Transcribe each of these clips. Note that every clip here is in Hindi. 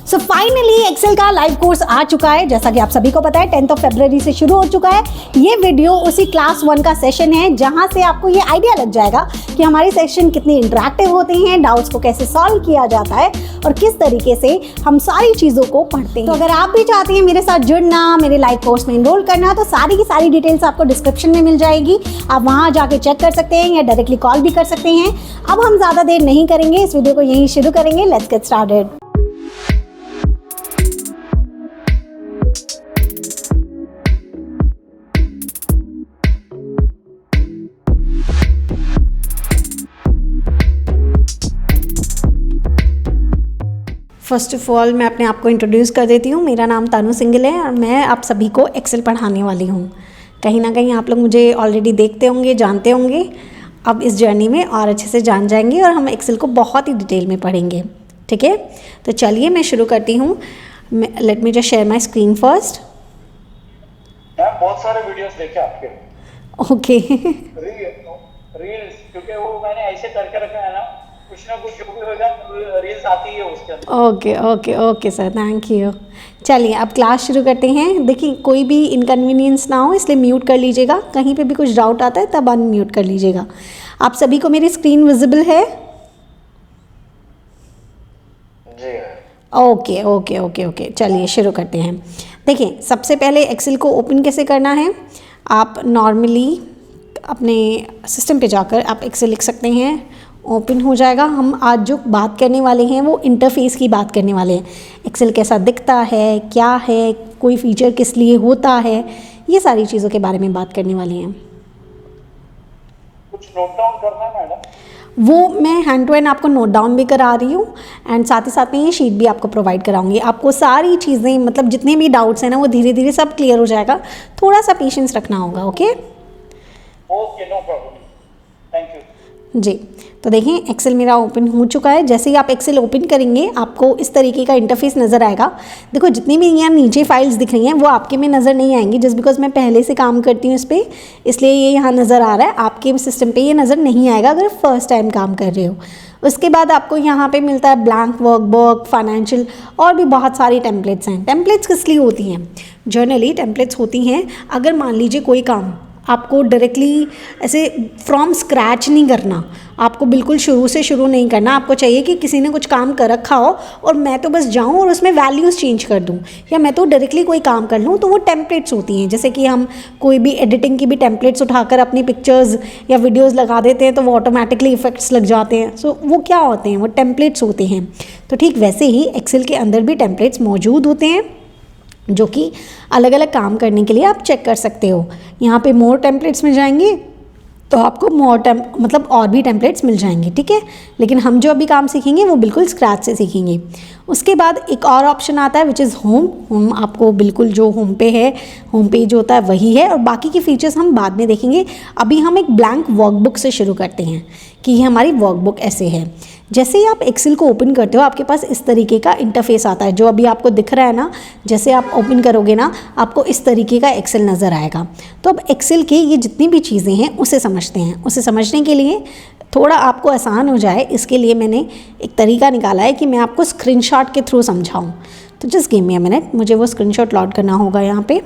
सो फाइनली एक्सेल का लाइव कोर्स आ चुका है। जैसा कि आप सभी को पता है 10 फरवरी से शुरू हो चुका है। ये वीडियो उसी क्लास 1 का सेशन है जहां से आपको ये आइडिया लग जाएगा कि हमारे सेशन कितने इंटरेक्टिव होते हैं, डाउट्स को कैसे सॉल्व किया जाता है और किस तरीके से हम सारी चीज़ों को पढ़ते हैं। तो अगर आप भी चाहते हैं मेरे साथ जुड़ना, मेरे लाइव कोर्स में एनरोल करना, तो सारी की सारी डिटेल्स आपको डिस्क्रिप्शन में मिल जाएगी। आप वहाँ जाके चेक कर सकते हैं या डायरेक्टली कॉल भी कर सकते हैं। अब हम ज़्यादा देर नहीं करेंगे, इस वीडियो को यहीं शुरू करेंगे। Let's get started. First of all मैं अपने आप को इंट्रोड्यूस कर देती हूँ। मेरा नाम तानू सिंगल है और मैं आप सभी को एक्सेल पढ़ाने वाली हूँ। कहीं ना कहीं आप लोग मुझे ऑलरेडी देखते होंगे, जानते होंगे। अब इस जर्नी में और अच्छे से जान जाएंगे और हम एक्सेल को बहुत ही डिटेल में पढ़ेंगे। ठीक है, तो चलिए मैं शुरू करती हूँ। Late me just share my screen first. बहुत सारे वीडियोस देखे आपके। ओके रील्स, क्योंकि वो मैंने ऐसे करके रखा है ना, कुछ ना कुछ जो भी होगा रील्स आती है उसके अंदर। Okay okay okay sir, thank you. चलिए अब क्लास शुरू करते हैं। देखिए कोई भी इनकन्वीनियंस ना हो इसलिए म्यूट कर लीजिएगा। कहीं पे भी कुछ डाउट आता है तब अनम्यूट कर लीजिएगा। आप सभी को मेरी स्क्रीन विजिबल है? जी ओके ओके ओके ओके, चलिए शुरू करते हैं। देखिए सबसे पहले एक्सेल को ओपन कैसे करना है। आप नॉर्मली अपने सिस्टम पे जाकर आप एक्सेल लिख सकते हैं, ओपन हो जाएगा। हम आज जो बात करने वाले हैं वो इंटरफेस की बात करने वाले हैं। एक्सेल कैसा दिखता है, क्या है, कोई फीचर किस लिए होता है, ये सारी चीज़ों के बारे में बात करने वाले हैं। कुछ नोट डाउन करना है मैडम? वो मैं हैंड टू हैंड आपको नोट डाउन भी करा रही हूँ एंड साथ ही साथ में ये शीट भी आपको प्रोवाइड कराऊंगी। आपको सारी चीज़ें मतलब जितने भी डाउट्स हैं ना वो धीरे धीरे सब क्लियर हो जाएगा। थोड़ा सा पेशेंस रखना होगा। Okay okay, no problem, thank you जी। तो देखिए एक्सेल मेरा ओपन हो चुका है। जैसे ही आप एक्सेल ओपन करेंगे आपको इस तरीके का इंटरफेस नज़र आएगा। देखो जितनी भी यहाँ नीचे फाइल्स दिख रही हैं वो आपके में नज़र नहीं आएंगी, जस्ट बिकॉज मैं पहले से काम करती हूँ इस पर, इसलिए ये यहाँ नज़र आ रहा है। आपके सिस्टम पे ये नज़र नहीं आएगा अगर फर्स्ट टाइम काम कर रहे हो। उसके बाद आपको यहाँ पे मिलता है ब्लैंक वर्कबुक, फाइनेंशियल और भी बहुत सारी टेम्पलेट्स हैं। टेम्पलेट्स किस लिए होती हैं? जनरली टेम्पलेट्स होती हैं अगर मान लीजिए कोई काम आपको डायरेक्टली ऐसे फ्रॉम स्क्रैच नहीं करना, आपको बिल्कुल शुरू से शुरू नहीं करना। आपको चाहिए कि किसी ने कुछ काम कर रखा हो और मैं तो बस जाऊं और उसमें वैल्यूज़ चेंज कर दूं, या मैं तो डायरेक्टली कोई काम कर लूं, तो वो टेम्पलेट्स होती हैं। जैसे कि हम कोई भी एडिटिंग की भी टेम्पलेट्स उठाकर अपनी पिक्चर्स या वीडियोज़ लगा देते हैं तो वो ऑटोमेटिकली इफेक्ट्स लग जाते हैं। सो वो क्या होते हैं? वो टेम्पलेट्स होते हैं। तो ठीक वैसे ही एक्सेल के अंदर भी टेम्पलेट्स मौजूद होते हैं जो कि अलग अलग काम करने के लिए आप चेक कर सकते हो। यहाँ पे मोर टेम्पलेट्स में जाएंगे तो आपको मतलब और भी टेम्पलेट्स मिल जाएंगे। ठीक है, लेकिन हम जो अभी काम सीखेंगे वो बिल्कुल स्क्रैच से सीखेंगे। उसके बाद एक और ऑप्शन आता है विच इज़ होम। होम आपको बिल्कुल जो होम पे है, होम पेज होता है वही है, और बाकी की फीचर्स हम बाद में देखेंगे। अभी हम एक ब्लैंक वर्कबुक से शुरू करते हैं कि ये हमारी वर्कबुक ऐसे है। जैसे ही आप एक्सेल को ओपन करते हो आपके पास इस तरीके का इंटरफेस आता है जो अभी आपको दिख रहा है ना। जैसे आप ओपन करोगे ना आपको इस तरीके का एक्सेल नज़र आएगा। तो अब एक्सेल की ये जितनी भी चीज़ें हैं उसे समझते हैं। उसे समझने के लिए थोड़ा आपको आसान हो जाए इसके लिए मैंने एक तरीका निकाला है कि मैं आपको स्क्रीनशॉट के थ्रू समझाऊँ। तो just give me a minute, मुझे वो स्क्रीनशॉट लोड करना होगा यहाँ पे।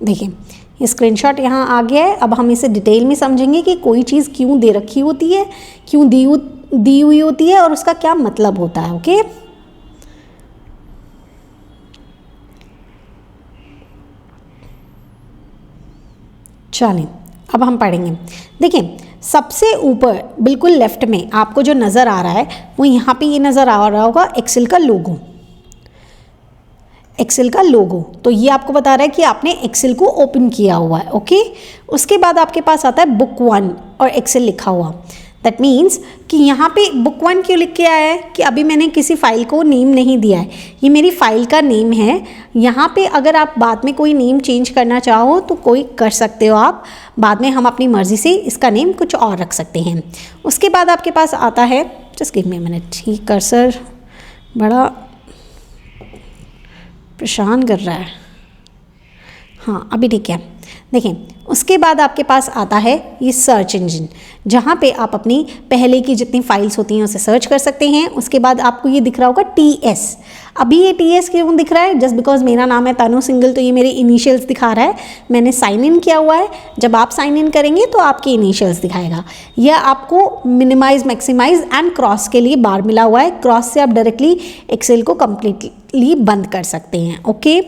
देखिए ये स्क्रीनशॉट यहाँ आ गया है। अब हम इसे डिटेल में समझेंगे कि कोई चीज़ क्यों दे रखी होती है, क्यों दी हुई होती है और उसका क्या मतलब होता है। ओके, चलिए अब हम पढ़ेंगे। देखिए सबसे ऊपर बिल्कुल लेफ्ट में आपको जो नज़र आ रहा है वो यहाँ पे ये नज़र आ रहा होगा एक्सेल का लोगो। एक्सेल का लोगो तो ये आपको बता रहा है कि आपने एक्सेल को ओपन किया हुआ है। ओके, उसके बाद आपके पास आता है बुक 1 और एक्सेल लिखा हुआ। दैट मीन्स कि यहाँ पे बुक 1 क्यों लिख के आया है कि अभी मैंने किसी फाइल को नेम नहीं दिया है, ये मेरी फाइल का नेम है। यहाँ पे अगर आप बाद में कोई नेम चेंज करना चाहो तो कोई कर सकते हो आप, बाद में हम अपनी मर्ज़ी से इसका नेम कुछ और रख सकते हैं। उसके बाद आपके पास आता है, just give me a minute, he cursor बड़ा परेशान कर रहा है। हाँ अभी ठीक है। देखें, उसके बाद आपके पास आता है ये सर्च इंजन, जहाँ पे आप अपनी पहले की जितनी फाइल्स होती हैं उसे सर्च कर सकते हैं। उसके बाद आपको ये दिख रहा होगा TS। अभी ये TS क्यों दिख रहा है? जस्ट बिकॉज मेरा नाम है तनु सिंगल, तो ये मेरे इनिशियल्स दिखा रहा है। मैंने साइन इन किया हुआ है। जब आप साइन इन करेंगे तो आपके इनिशियल्स दिखाएगा। यह आपको मिनिमाइज, मैक्सिमाइज एंड क्रॉस के लिए बार मिला हुआ है। क्रॉस से आप डायरेक्टली एक्सेल को कम्प्लीटली बंद कर सकते हैं। ओके,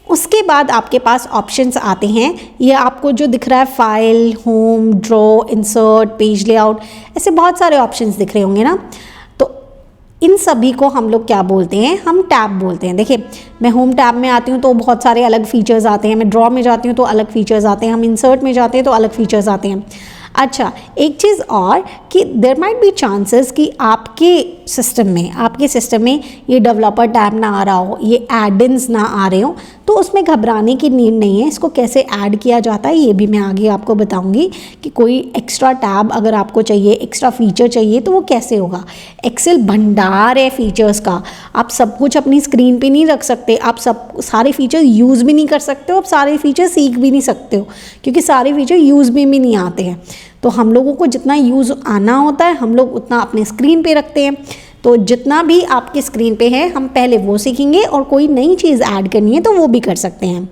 उसके बाद आपके पास ऑप्शंस आते हैं। ये आपको जो दिख रहा है file, home, draw, insert, page layout, ऐसे बहुत सारे ऑप्शंस दिख रहे होंगे ना। तो इन सभी को हम लोग क्या बोलते हैं? हम टैब बोलते हैं। देखिए, मैं होम टैब में आती हूँ तो बहुत सारे अलग फीचर्स आते हैं। मैं ड्रॉ में जाती हूँ तो अलग फीचर्स आते हैं। हम इंसर्ट में जाते हैं तो अलग फीचर्स आते हैं। अच्छा, एक चीज़ और कि देयर माइट बी चांसेस कि आपके सिस्टम में ये डेवलपर टैब ना आ रहा हो, ये एड-इन्स ना आ रहे हो, तो उसमें घबराने की नीड नहीं है। इसको कैसे ऐड किया जाता है ये भी मैं आगे आपको बताऊंगी कि कोई एक्स्ट्रा टैब अगर आपको चाहिए, एक्स्ट्रा फीचर चाहिए तो वो कैसे होगा। एक्सेल भंडार है फीचर्स का। आप सब कुछ अपनी स्क्रीन पे नहीं रख सकते, आप सब सारे फीचर यूज़ भी नहीं कर सकते हो, आप सारे फीचर सीख भी नहीं सकते हो, क्योंकि सारे फीचर यूज़ में भी नहीं आते हैं। तो हम लोगों को जितना यूज़ आना होता है हम लोग उतना अपने स्क्रीन पे रखते हैं। तो जितना भी आपकी स्क्रीन पे है हम पहले वो सीखेंगे, और कोई नई चीज़ ऐड करनी है तो वो भी कर सकते हैं।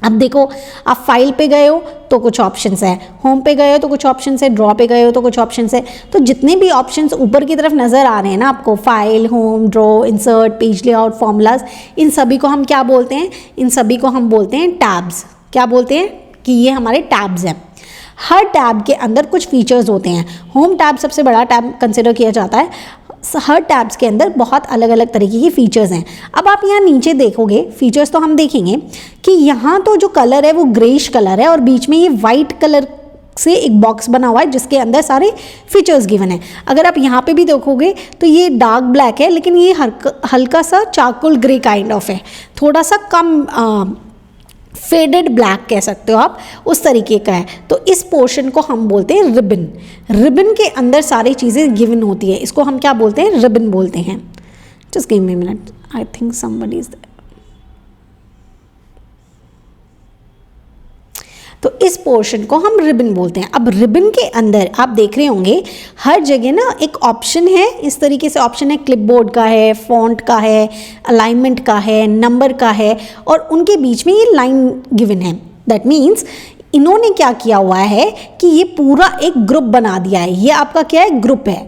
अब देखो, आप फाइल पे गए हो तो कुछ ऑप्शंस है, होम पे गए हो तो कुछ ऑप्शंस है, ड्रॉ पे गए हो तो कुछ ऑप्शंस है। तो जितने भी ऑप्शंस ऊपर की तरफ नज़र आ रहे हैं ना आपको, file, home, draw, insert, page layout, formulas, इन सभी को हम क्या बोलते हैं? इन सभी को हम बोलते हैं टैब्स। क्या बोलते हैं? कि ये हमारे टैब्स हैं। हर टैब के अंदर कुछ फीचर्स होते हैं। होम टैब सबसे बड़ा टैब कंसिडर किया जाता है। हर टैब्स के अंदर बहुत अलग अलग तरीके की फ़ीचर्स हैं। अब आप यहाँ नीचे देखोगे, फीचर्स तो हम देखेंगे कि यहाँ तो जो कलर है वो ग्रेइश कलर है, और बीच में ये वाइट कलर से एक बॉक्स बना हुआ है जिसके अंदर सारे फीचर्स गिवन है। अगर आप यहाँ पे भी देखोगे तो ये डार्क ब्लैक है, लेकिन ये हल्का सा चारकोल ग्रे काइंड ऑफ है, थोड़ा सा कम फेडेड ब्लैक कह सकते हो आप, उस तरीके का है। तो इस पोर्शन को हम बोलते हैं रिबन। रिबन के अंदर सारी चीज़ें गिवन होती है, इसको हम क्या बोलते हैं? रिबन बोलते हैं। Just give me minute, I think somebody is there. तो इस पोर्शन को हम रिबन बोलते हैं। अब रिबन के अंदर आप देख रहे होंगे हर जगह ना एक ऑप्शन है, इस तरीके से ऑप्शन है, क्लिपबोर्ड का है, फॉन्ट का है, अलाइनमेंट का है, नंबर का है, और उनके बीच में ये लाइन गिवन है। दैट मीन्स इन्होंने क्या किया हुआ है कि ये पूरा एक ग्रुप बना दिया है। ये आपका क्या है? ग्रुप है,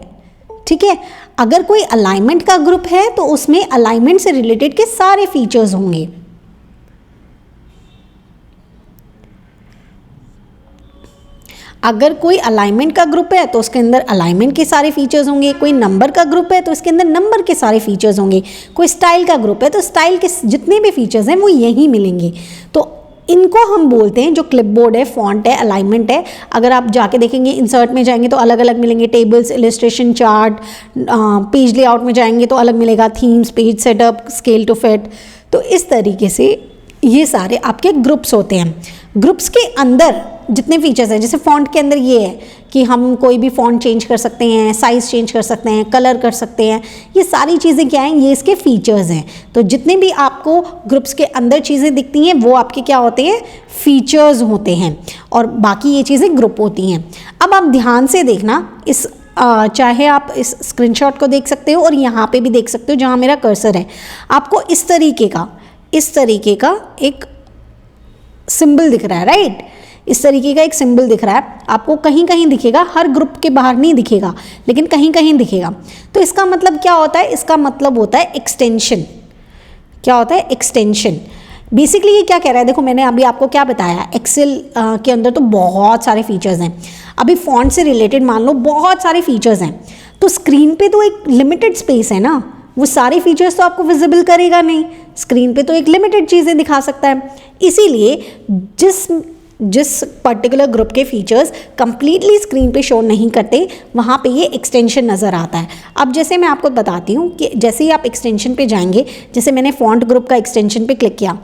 ठीक है। अगर कोई अलाइनमेंट का ग्रुप है तो उसमें अलाइनमेंट से रिलेटेड के सारे फीचर्स होंगे। अगर कोई अलाइनमेंट का ग्रुप है तो उसके अंदर अलाइनमेंट के सारे फीचर्स होंगे। कोई नंबर का ग्रुप है तो इसके अंदर नंबर के सारे फीचर्स होंगे। कोई स्टाइल का ग्रुप है तो स्टाइल के जितने भी फीचर्स हैं वो यहीं मिलेंगे। तो इनको हम बोलते हैं, जो क्लिपबोर्ड है, फॉन्ट है, अलाइनमेंट है। अगर आप जाके देखेंगे, इंसर्ट में जाएंगे तो अलग अलग मिलेंगे, tables, illustration, chart, page layout में जाएंगे तो अलग मिलेगा, themes, page setup, scale to fit. तो इस तरीके से ये सारे आपके ग्रुप्स होते हैं। ग्रुप्स के अंदर जितने फीचर्स हैं, जैसे फॉन्ट के अंदर ये है कि हम कोई भी फॉन्ट चेंज कर सकते हैं, साइज़ चेंज कर सकते हैं, कलर कर सकते हैं। ये सारी चीज़ें क्या हैं? ये इसके फीचर्स हैं। तो जितने भी आपको ग्रुप्स के अंदर चीज़ें दिखती हैं वो आपके क्या होते हैं? फीचर्स होते हैं, और बाकी ये चीज़ें ग्रुप होती हैं। अब आप ध्यान से देखना, इस चाहे आप इस स्क्रीनशॉट को देख सकते हो और यहाँ पे भी देख सकते हो जहाँ मेरा कर्सर है। आपको इस तरीके का एक सिंबल दिख रहा है, राइट? इस तरीके का एक सिंबल दिख रहा है आपको, कहीं कहीं दिखेगा, हर ग्रुप के बाहर नहीं दिखेगा, लेकिन कहीं कहीं दिखेगा। तो इसका मतलब क्या होता है? इसका मतलब होता है एक्सटेंशन। क्या होता है? एक्सटेंशन। बेसिकली ये क्या कह रहा है? देखो, मैंने अभी आपको क्या बताया, एक्सेल के अंदर तो बहुत सारे फीचर्स हैं। अभी फॉन्ट से रिलेटेड मान लो बहुत सारे फीचर्स हैं, तो स्क्रीन पे तो एक लिमिटेड स्पेस है ना, वो सारे फीचर्स तो आपको विजिबल करेगा नहीं। स्क्रीन पे तो एक लिमिटेड चीज़ें दिखा सकता है। इसीलिए जिस पर्टिकुलर ग्रुप के फीचर्स कंप्लीटली स्क्रीन पे शो नहीं करते, वहाँ पे ये एक्सटेंशन नज़र आता है। अब जैसे मैं आपको बताती हूँ कि जैसे ही आप एक्सटेंशन पे जाएंगे, जैसे मैंने फॉन्ट ग्रुप का एक्सटेंशन पे क्लिक किया,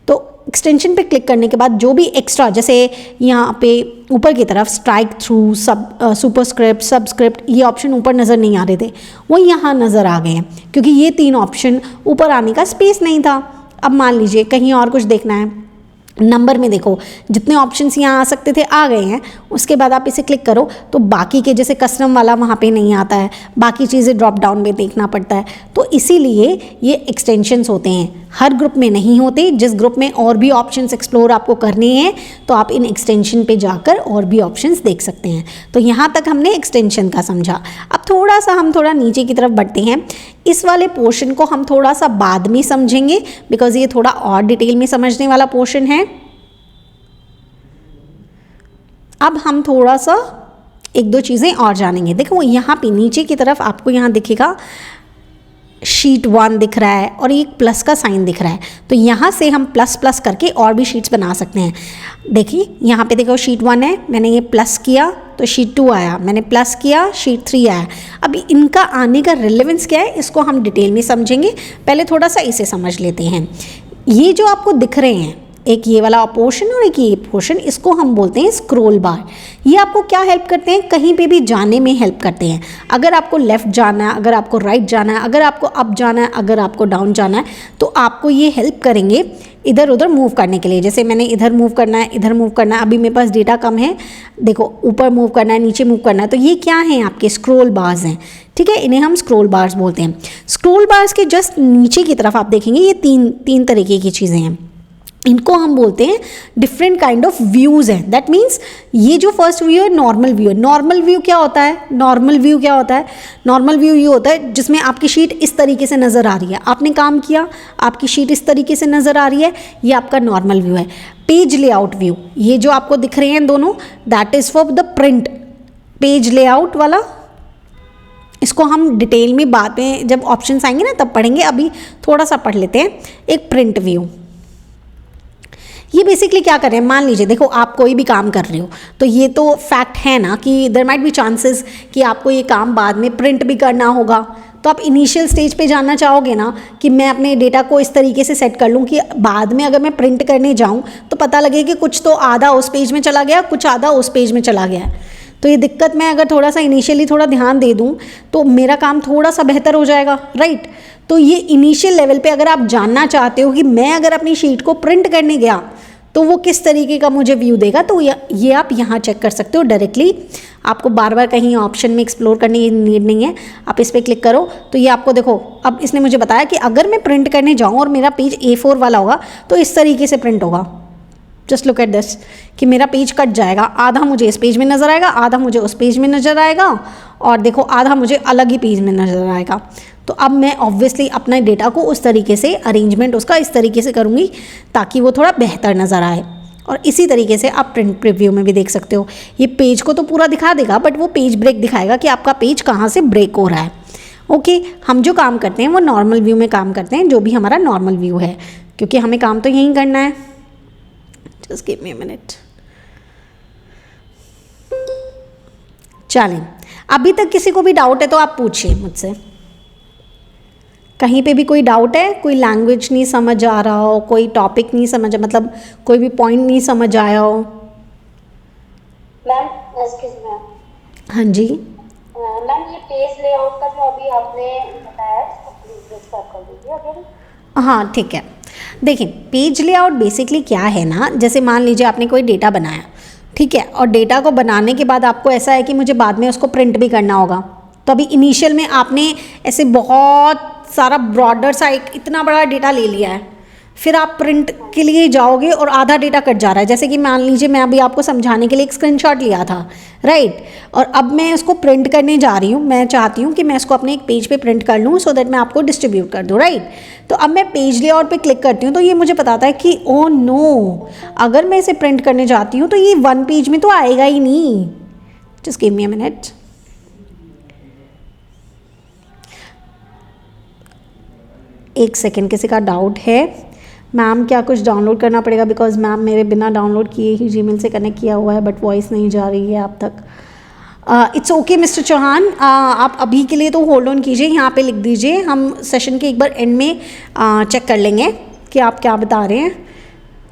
तो एक्सटेंशन पे क्लिक करने के बाद जो भी एक्स्ट्रा, जैसे यहाँ पे ऊपर की तरफ स्ट्राइक थ्रू, सुपरस्क्रिप्ट, सबस्क्रिप्ट, ये ऑप्शन ऊपर नज़र नहीं आ रहे थे, वो यहाँ नज़र आ गए हैं, क्योंकि ये 3 ऑप्शन ऊपर आने का स्पेस नहीं था। अब मान लीजिए कहीं और कुछ देखना है, नंबर में देखो जितने ऑप्शंस यहाँ आ सकते थे आ गए हैं। उसके बाद आप इसे क्लिक करो तो बाकी के जैसे कस्टम वाला वहाँ पे नहीं आता है, बाकी चीज़ें ड्रॉप डाउन में देखना पड़ता है। तो इसीलिए ये एक्सटेंशंस होते हैं, हर ग्रुप में नहीं होते। जिस ग्रुप में और भी ऑप्शंस एक्सप्लोर आपको करने हैं तो आप इन एक्सटेंशन पे जाकर और भी ऑप्शंस देख सकते हैं। तो यहाँ तक हमने एक्सटेंशन का समझा। अब हम थोड़ा नीचे की तरफ बढ़ते हैं। इस वाले पोर्शन को हम थोड़ा सा बाद में समझेंगे बिकॉज ये थोड़ा और डिटेल में समझने वाला पोर्शन है। अब हम थोड़ा सा एक दो चीज़ें और जानेंगे। देखो यहाँ पे नीचे की तरफ आपको यहाँ दिखेगा शीट 1 दिख रहा है और एक प्लस का साइन दिख रहा है। तो यहाँ से हम प्लस प्लस करके और भी शीट्स बना सकते हैं। देखिए यहाँ पे देखो शीट 1 है, मैंने ये प्लस किया तो शीट 2 आया, मैंने प्लस किया शीट 3 आया। अब इनका आने का रिलेवेंस क्या है इसको हम डिटेल में समझेंगे। पहले थोड़ा सा इसे समझ लेते हैं। ये जो आपको दिख रहे हैं, एक ये वाला पोर्शन और एक ये पोर्शन, इसको हम बोलते हैं स्क्रॉल बार। ये आपको क्या हेल्प करते हैं, कहीं पे भी जाने में हेल्प करते हैं। अगर आपको लेफ़्ट जाना है, अगर आपको राइट जाना है, अगर आपको अप जाना है, अगर आपको डाउन जाना है, तो आपको ये हेल्प करेंगे इधर उधर मूव करने के लिए। जैसे मैंने इधर मूव करना है, इधर मूव करना है, अभी मेरे पास डेटा कम है, देखो ऊपर मूव करना है, नीचे मूव करना है, तो ये क्या हैं आपके स्क्रॉल बार्स हैं। ठीक है, इन्हें हम स्क्रॉल बार्स बोलते हैं। स्क्रॉल बार्स के जस्ट नीचे की तरफ आप देखेंगे ये तीन तरीके की चीज़ें हैं। इनको हम बोलते हैं डिफरेंट काइंड ऑफ व्यूज़ हैं। दैट मीन्स ये जो फर्स्ट व्यू है नॉर्मल व्यू है। नॉर्मल व्यू क्या होता है, नॉर्मल व्यू ये होता है जिसमें आपकी शीट इस तरीके से नज़र आ रही है। आपने काम किया, आपकी शीट इस तरीके से नज़र आ रही है, ये आपका नॉर्मल व्यू है। पेज लेआउट व्यू, ये जो आपको दिख रहे हैं दोनों, that is for the print. Page layout वाला इसको हम डिटेल में बाद में जब ऑप्शंस आएंगे ना तब पढ़ेंगे, अभी थोड़ा सा पढ़ लेते हैं। एक प्रिंट व्यू, ये बेसिकली क्या कर रहे हैं, मान लीजिए देखो आप कोई भी काम कर रहे हो तो ये तो फैक्ट है ना कि देयर माइट बी चांसेस कि आपको ये काम बाद में प्रिंट भी करना होगा। तो आप इनिशियल स्टेज पे जानना चाहोगे ना कि मैं अपने डेटा को इस तरीके से सेट कर लूँ कि बाद में अगर मैं प्रिंट करने जाऊँ तो पता लगे कि कुछ तो आधा उस पेज में चला गया, कुछ आधा उस पेज में चला गया। तो ये दिक्कत मैं अगर थोड़ा सा इनिशियली थोड़ा ध्यान दे दूँ तो मेरा काम थोड़ा सा बेहतर हो जाएगा, राइट। तो ये इनिशियल लेवल पे अगर आप जानना चाहते हो कि मैं अगर अपनी शीट को प्रिंट करने गया तो वो किस तरीके का मुझे व्यू देगा, तो ये आप यहाँ चेक कर सकते हो डायरेक्टली। आपको बार बार कहीं ऑप्शन में एक्सप्लोर करने की नीड नहीं है। आप इस पर क्लिक करो तो ये आपको देखो, अब इसने मुझे बताया कि अगर मैं प्रिंट करने जाऊँ और मेरा पेज A4 वाला होगा तो इस तरीके से प्रिंट होगा। जस्ट लुक एट दिस कि मेरा पेज कट जाएगा, आधा मुझे इस पेज में नज़र आएगा, आधा मुझे उस पेज में नज़र आएगा, और देखो आधा मुझे अलग ही पेज में नज़र आएगा। तो अब मैं ऑब्वियसली अपने डेटा को उस तरीके से अरेंजमेंट उसका इस तरीके से करूँगी ताकि वो थोड़ा बेहतर नज़र आए। और इसी तरीके से आप प्रिंट प्रीव्यू में भी देख सकते हो। ये पेज को तो पूरा दिखा देगा बट वो पेज ब्रेक दिखाएगा कि आपका पेज कहाँ से ब्रेक हो रहा है। ओके, हम जो काम करते हैं वो नॉर्मल व्यू में काम करते हैं, जो भी हमारा नॉर्मल व्यू है, क्योंकि हमें काम तो यहीं करना है। Just give me a minute. चलें, अभी तक किसी को भी डाउट है तो आप पूछिए मुझसे। कहीं पे भी कोई डाउट है, कोई लैंग्वेज नहीं समझ आ रहा हो, कोई टॉपिक नहीं समझ, मतलब कोई भी पॉइंट नहीं समझ आया हो। Ma'am excuse me. हाँ जी मैम, ये पेज लेआउट का जो अभी आपने बताया इसको प्लीज डिस्कस कर दीजिए अगर। हाँ ठीक है, देखिए पेज लेआउट बेसिकली क्या है ना, जैसे मान लीजिए आपने कोई डेटा बनाया, ठीक है, और डेटा को बनाने के बाद आपको ऐसा है कि मुझे बाद में उसको प्रिंट भी करना होगा। तो अभी इनिशियल में आपने ऐसे बहुत सारा ब्रॉडर सा एक इतना बड़ा डेटा ले लिया है, फिर आप प्रिंट के लिए जाओगे और आधा डेटा कट जा रहा है। जैसे कि मान लीजिए मैं अभी आपको समझाने के लिए एक स्क्रीनशॉट लिया था, राइट, और अब मैं उसको प्रिंट करने जा रही हूँ। मैं चाहती हूँ कि मैं इसको अपने एक पेज पे प्रिंट कर लूँ सो दैट मैं आपको डिस्ट्रीब्यूट कर दूँ, राइट। तो अब मैं पेज लेआउट पे क्लिक करती हूँ तो ये मुझे बताता है कि ओ नो, अगर मैं इसे प्रिंट करने जाती हूँ तो ये 1 पेज में तो आएगा ही नहीं। Just give me a minute. एक सेकेंड, किसी का डाउट है? मैम क्या कुछ डाउनलोड करना पड़ेगा? बिकॉज मैम मेरे बिना डाउनलोड किए ही जीमेल से कनेक्ट किया हुआ है बट वॉइस नहीं जा रही है आप तक। इट्स ओके मिस्टर चौहान, आप अभी के लिए तो होल्ड ऑन कीजिए, यहाँ पे लिख दीजिए, हम सेशन के एक बार एंड में चेक कर लेंगे कि आप क्या बता रहे हैं,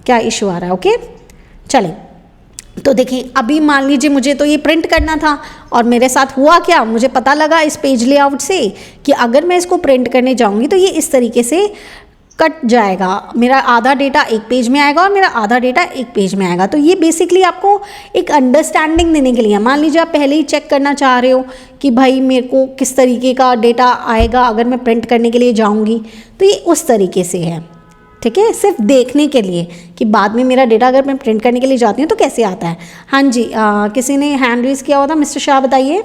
क्या इशू आ रहा है। ओके चलें, तो देखिए अभी मान लीजिए मुझे तो ये प्रिंट करना था और मेरे साथ हुआ क्या, मुझे पता लगा इस पेज लेआउट से कि अगर मैं इसको प्रिंट करने जाऊंगी तो ये इस तरीके से कट जाएगा, मेरा आधा डेटा एक पेज में आएगा और मेरा आधा डेटा एक पेज में आएगा। तो ये बेसिकली आपको एक अंडरस्टैंडिंग देने के लिए, मान लीजिए आप पहले ही चेक करना चाह रहे हो कि भाई मेरे को किस तरीके का डेटा आएगा अगर मैं प्रिंट करने के लिए जाऊंगी, तो ये उस तरीके से है, ठीक है, सिर्फ देखने के लिए कि बाद में मेरा डेटा अगर मैं प्रिंट करने के लिए जाती हूँ तो कैसे आता है। हाँ जी, किसी ने हैंड रेज किया हुआ था, मिस्टर शाह बताइए।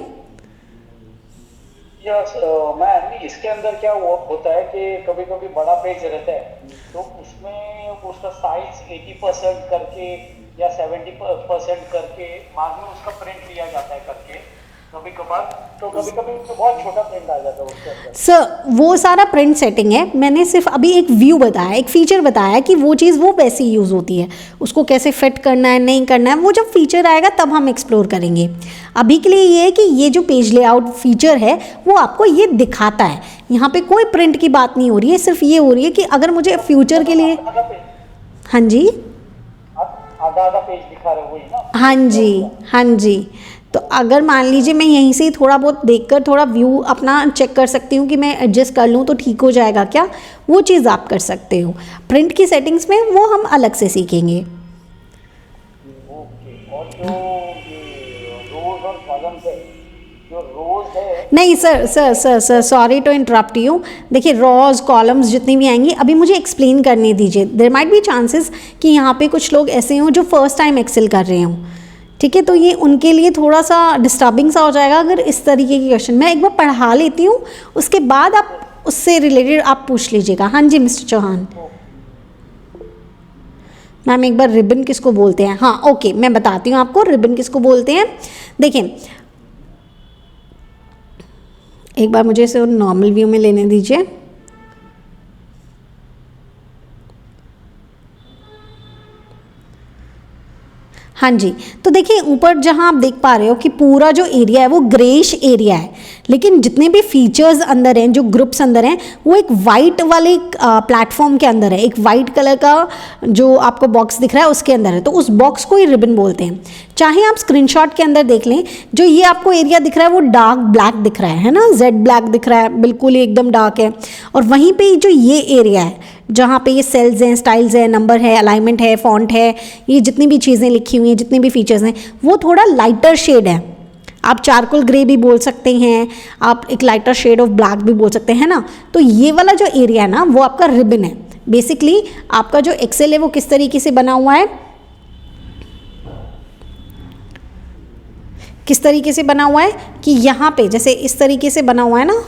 यस मैम, इसके अंदर क्या होता है कि कभी कभी बड़ा पेज रहता है तो उसमें उसका साइज 80% करके या 70% करके बाद में उसका प्रिंट लिया जाता है करके कभी कभार, तो कभी कभी बहुत छोटा प्रिंट आ जाता है उसके अंदर। सर वो सारा प्रिंट सेटिंग है, मैंने सिर्फ अभी एक व्यू बताया, एक फीचर बताया कि वो चीज़ वो वैसे ही यूज़ होती है, उसको कैसे फिट करना है नहीं करना है वो जब फीचर आएगा तब हम एक्सप्लोर करेंगे। अभी के लिए ये है कि ये जो पेज लेआउट फीचर है वो आपको ये दिखाता है, यहाँ पे कोई प्रिंट की बात नहीं हो रही है, सिर्फ ये हो रही है कि अगर मुझे फ्यूचर के लिए, हाँ जी आधा पेज दिखा रहे वही ना, हाँ जी हाँ जी, तो अगर मान लीजिए मैं यहीं से थोड़ा बहुत देखकर थोड़ा व्यू अपना चेक कर सकती हूँ कि मैं एडजस्ट कर लूँ तो ठीक हो जाएगा क्या, वो चीज़ आप कर सकते हो। प्रिंट की सेटिंग्स में वो हम अलग से सीखेंगे। ओके, और जो रोज और कॉलम्स है, जो रोज है, नहीं sir sorry to interrupt you, देखिए रॉज कॉलम्स जितनी भी आएंगी अभी मुझे एक्सप्लेन करने दीजिए। देयर माइट बी चांसेस कि यहाँ पे कुछ लोग ऐसे हों जो फर्स्ट टाइम एक्सेल कर रहे हों, ठीक है, तो ये उनके लिए थोड़ा सा डिस्टर्बिंग सा हो जाएगा अगर इस तरीके की क्वेश्चन मैं एक बार पढ़ा लेती हूँ, उसके बाद आप उससे रिलेटेड आप पूछ लीजिएगा। हाँ जी मिस्टर चौहान। मैम एक बार रिबन किसको बोलते हैं, हाँ ओके मैं बताती हूँ आपको रिबन किसको बोलते हैं। देखिए एक बार मुझे इसे नॉर्मल व्यू में लेने दीजिए। हाँ जी, तो देखिए ऊपर जहाँ आप देख पा रहे हो कि पूरा जो एरिया है वो ग्रेइश एरिया है, लेकिन जितने भी फीचर्स अंदर हैं, जो ग्रुप्स अंदर हैं, वो एक वाइट वाले प्लेटफॉर्म के अंदर है, एक वाइट कलर का जो आपको बॉक्स दिख रहा है उसके अंदर है, तो उस बॉक्स को ही रिबन बोलते हैं। चाहे आप स्क्रीनशॉट के अंदर देख लें, जो ये आपको एरिया दिख रहा है वो डार्क ब्लैक दिख रहा है ना, जेड ब्लैक दिख रहा है, बिल्कुल ही एकदम डार्क है। और वहीं पे जो ये एरिया है जहाँ पे ये सेल्स हैं, स्टाइल्स है, नंबर है, अलाइनमेंट है, फॉन्ट है, ये जितनी भी चीज़ें लिखी हुई हैं, जितने भी फीचर्स हैं, वो थोड़ा लाइटर शेड है। आप चारकोल ग्रे भी बोल सकते हैं, आप एक लाइटर शेड ऑफ ब्लैक भी बोल सकते हैं ना। तो ये वाला जो एरिया है ना वो आपका रिबन है। बेसिकली आपका जो एक्सेल है वो किस तरीके से बना हुआ है, किस तरीके से बना हुआ है कि यहाँ पे जैसे इस तरीके से बना हुआ है ना,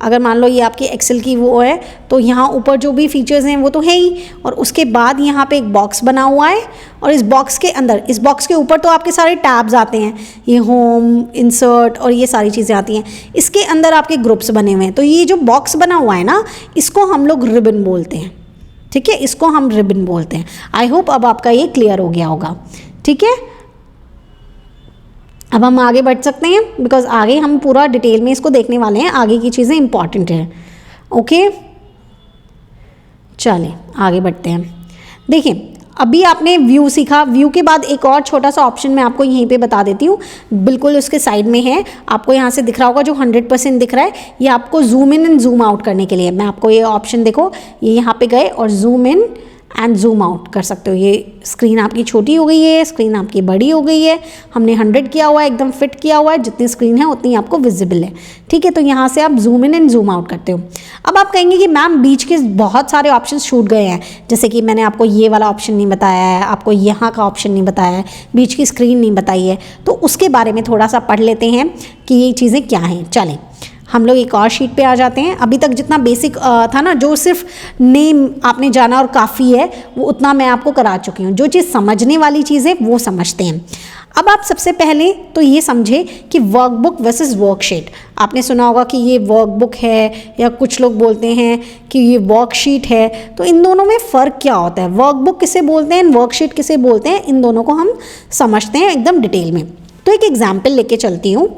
अगर मान लो ये आपकी एक्सेल की वो है तो यहाँ ऊपर जो भी फीचर्स हैं वो तो है ही, और उसके बाद यहाँ पे एक बॉक्स बना हुआ है, और इस बॉक्स के अंदर, इस बॉक्स के ऊपर तो आपके सारे टैब्स आते हैं, ये होम, इंसर्ट और ये सारी चीज़ें आती हैं, इसके अंदर आपके ग्रुप्स बने हुए हैं। तो ये जो बॉक्स बना हुआ है ना, इसको हम लोग रिबन बोलते हैं, ठीक है, इसको हम रिबन बोलते हैं। आई होप अब आपका ये क्लियर हो गया होगा, ठीक है। अब हम आगे बढ़ सकते हैं, बिकॉज आगे हम पूरा डिटेल में इसको देखने वाले हैं, आगे की चीज़ें इंपॉर्टेंट हैं। ओके चलें आगे बढ़ते हैं। देखिए अभी आपने व्यू सीखा, व्यू के बाद एक और छोटा सा ऑप्शन मैं आपको यहीं पे बता देती हूँ, बिल्कुल उसके साइड में है, आपको यहाँ से दिख रहा होगा जो 100% दिख रहा है, ये आपको zoom in and zoom out करने के लिए। मैं आपको ये ऑप्शन देखो, ये यहाँ पे गए और zoom in and zoom out कर सकते हो। ये स्क्रीन आपकी छोटी हो गई है, स्क्रीन आपकी बड़ी हो गई है, हमने 100 किया हुआ है, एकदम फिट किया हुआ है, जितनी स्क्रीन है उतनी आपको विजिबल है, ठीक है। तो यहाँ से आप zoom in and zoom out करते हो। अब आप कहेंगे कि मैम बीच के बहुत सारे ऑप्शन छूट गए हैं, जैसे कि मैंने आपको ये वाला ऑप्शन नहीं बताया है, आपको यहाँ का ऑप्शन नहीं बताया है, बीच की स्क्रीन नहीं बताई है, तो उसके बारे में थोड़ा सा पढ़ लेते हैं कि ये चीज़ें क्या हैं। चलें हम लोग एक और शीट पे आ जाते हैं। अभी तक जितना बेसिक था ना, जो सिर्फ नेम आपने जाना और काफ़ी है, वो उतना मैं आपको करा चुकी हूँ। जो चीज़ समझने वाली चीज़ है वो समझते हैं। अब आप सबसे पहले तो ये समझे कि वर्कबुक वर्सेस वर्कशीट। आपने सुना होगा कि ये वर्कबुक है, या कुछ लोग बोलते हैं कि ये वर्कशीट है, तो इन दोनों में फ़र्क क्या होता है, वर्कबुक किसे बोलते हैं, वर्कशीट किसे बोलते हैं, इन दोनों को हम समझते हैं एकदम डिटेल में। तो एक एग्जाम्पल लेके चलती हूँ।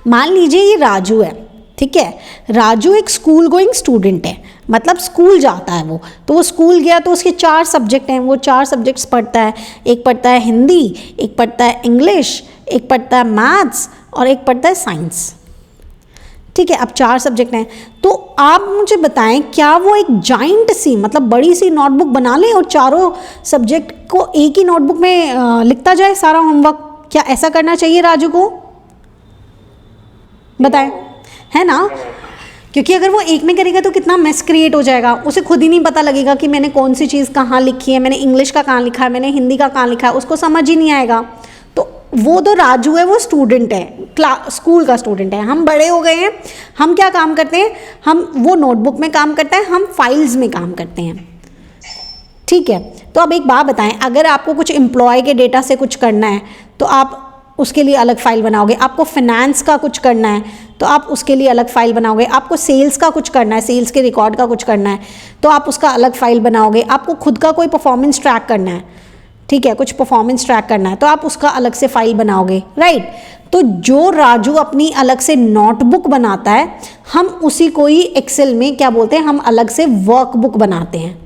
मान लीजिए ये राजू है, ठीक है। राजू एक स्कूल गोइंग स्टूडेंट है, मतलब स्कूल जाता है वो, तो वो स्कूल गया तो उसके 4 सब्जेक्ट हैं, वो 4 सब्जेक्ट्स पढ़ता है। एक पढ़ता है हिंदी, एक पढ़ता है इंग्लिश, एक पढ़ता है मैथ्स और एक पढ़ता है साइंस, ठीक है, अब 4 सब्जेक्ट हैं, तो आप मुझे बताएं क्या वो एक जाइंट सी मतलब बड़ी सी नोटबुक बना लें और चारों सब्जेक्ट को एक ही नोटबुक में लिखता जाए सारा होमवर्क? क्या ऐसा करना चाहिए राजू को? बताएं, है ना? क्योंकि अगर वो एक में करेगा तो कितना मेस क्रिएट हो जाएगा, उसे खुद ही नहीं पता लगेगा कि मैंने कौन सी चीज़ कहाँ लिखी है, मैंने इंग्लिश का कहाँ लिखा है, मैंने हिंदी का कहाँ लिखा है, उसको समझ ही नहीं आएगा। तो वो तो राजू है, वो स्टूडेंट है, स्कूल का स्टूडेंट है, हम बड़े हो गए हैं, हम क्या काम करते हैं, हम वो नोटबुक में काम करता है, हम फाइल्स में काम करते हैं, ठीक है। तो अब एक बात बताएं, अगर आपको कुछ एम्प्लॉय के डेटा से कुछ करना है तो आप उसके लिए अलग फाइल बनाओगे, आपको फाइनेंस का कुछ करना है तो आप उसके लिए अलग फाइल बनाओगे, आपको सेल्स का कुछ करना है, सेल्स के रिकॉर्ड का कुछ करना है तो आप उसका अलग फाइल बनाओगे, आपको खुद का कोई परफॉर्मेंस ट्रैक करना है, ठीक है, कुछ परफॉर्मेंस ट्रैक करना है तो आप उसका अलग से फाइल बनाओगे, राइट। तो जो राजू अपनी अलग से नोटबुक बनाता है, हम उसी को ही एक्सेल में क्या बोलते हैं, हम अलग से वर्कबुक बनाते हैं,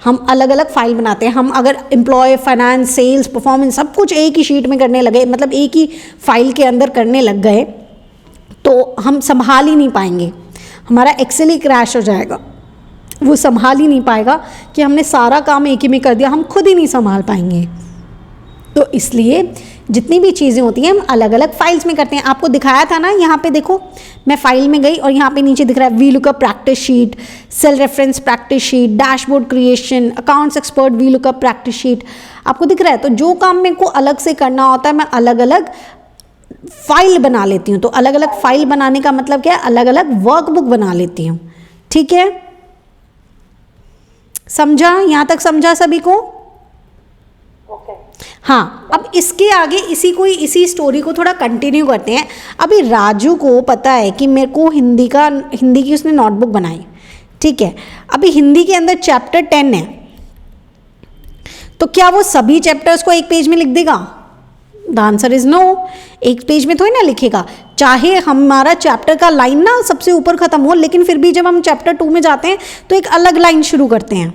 हम अलग अलग फाइल बनाते हैं। हम अगर एम्प्लॉय, फाइनेंस, सेल्स, परफॉर्मेंस सब कुछ एक ही शीट में करने लगे, मतलब एक ही फाइल के अंदर करने लग गए तो हम संभाल ही नहीं पाएंगे, हमारा एक्सेल ही क्रैश हो जाएगा, वो संभाल ही नहीं पाएगा कि हमने सारा काम एक ही में कर दिया, हम खुद ही नहीं संभाल पाएंगे। तो इसलिए जितनी भी चीज़ें होती हैं हम अलग अलग फाइल्स में करते हैं। आपको दिखाया था ना, यहाँ पे देखो मैं फाइल में गई और यहाँ पे नीचे दिख रहा है V lookup practice sheet, cell reference practice sheet, dashboard creation, accounts expert V lookup practice sheet, आपको दिख रहा है। तो जो काम मेरे को अलग से करना होता है मैं अलग अलग फाइल बना लेती हूँ। तो अलग अलग फाइल बनाने का मतलब क्या है, अलग अलग वर्कबुक बना लेती हूँ, ठीक है, समझा? यहाँ तक समझा सभी को? हाँ, अब इसके आगे इसी स्टोरी को थोड़ा कंटिन्यू करते हैं। अभी राजू को पता है कि मेरे को हिंदी की उसने नोटबुक बनाई, ठीक है। अभी हिंदी के अंदर चैप्टर 10 है, तो क्या वो सभी चैप्टर्स को एक पेज में लिख देगा? The answer is no. एक पेज में थोड़ी ना लिखेगा, चाहे हमारा चैप्टर का लाइन ना सबसे ऊपर खत्म हो, लेकिन फिर भी जब हम चैप्टर 2 में जाते हैं तो एक अलग लाइन शुरू करते हैं,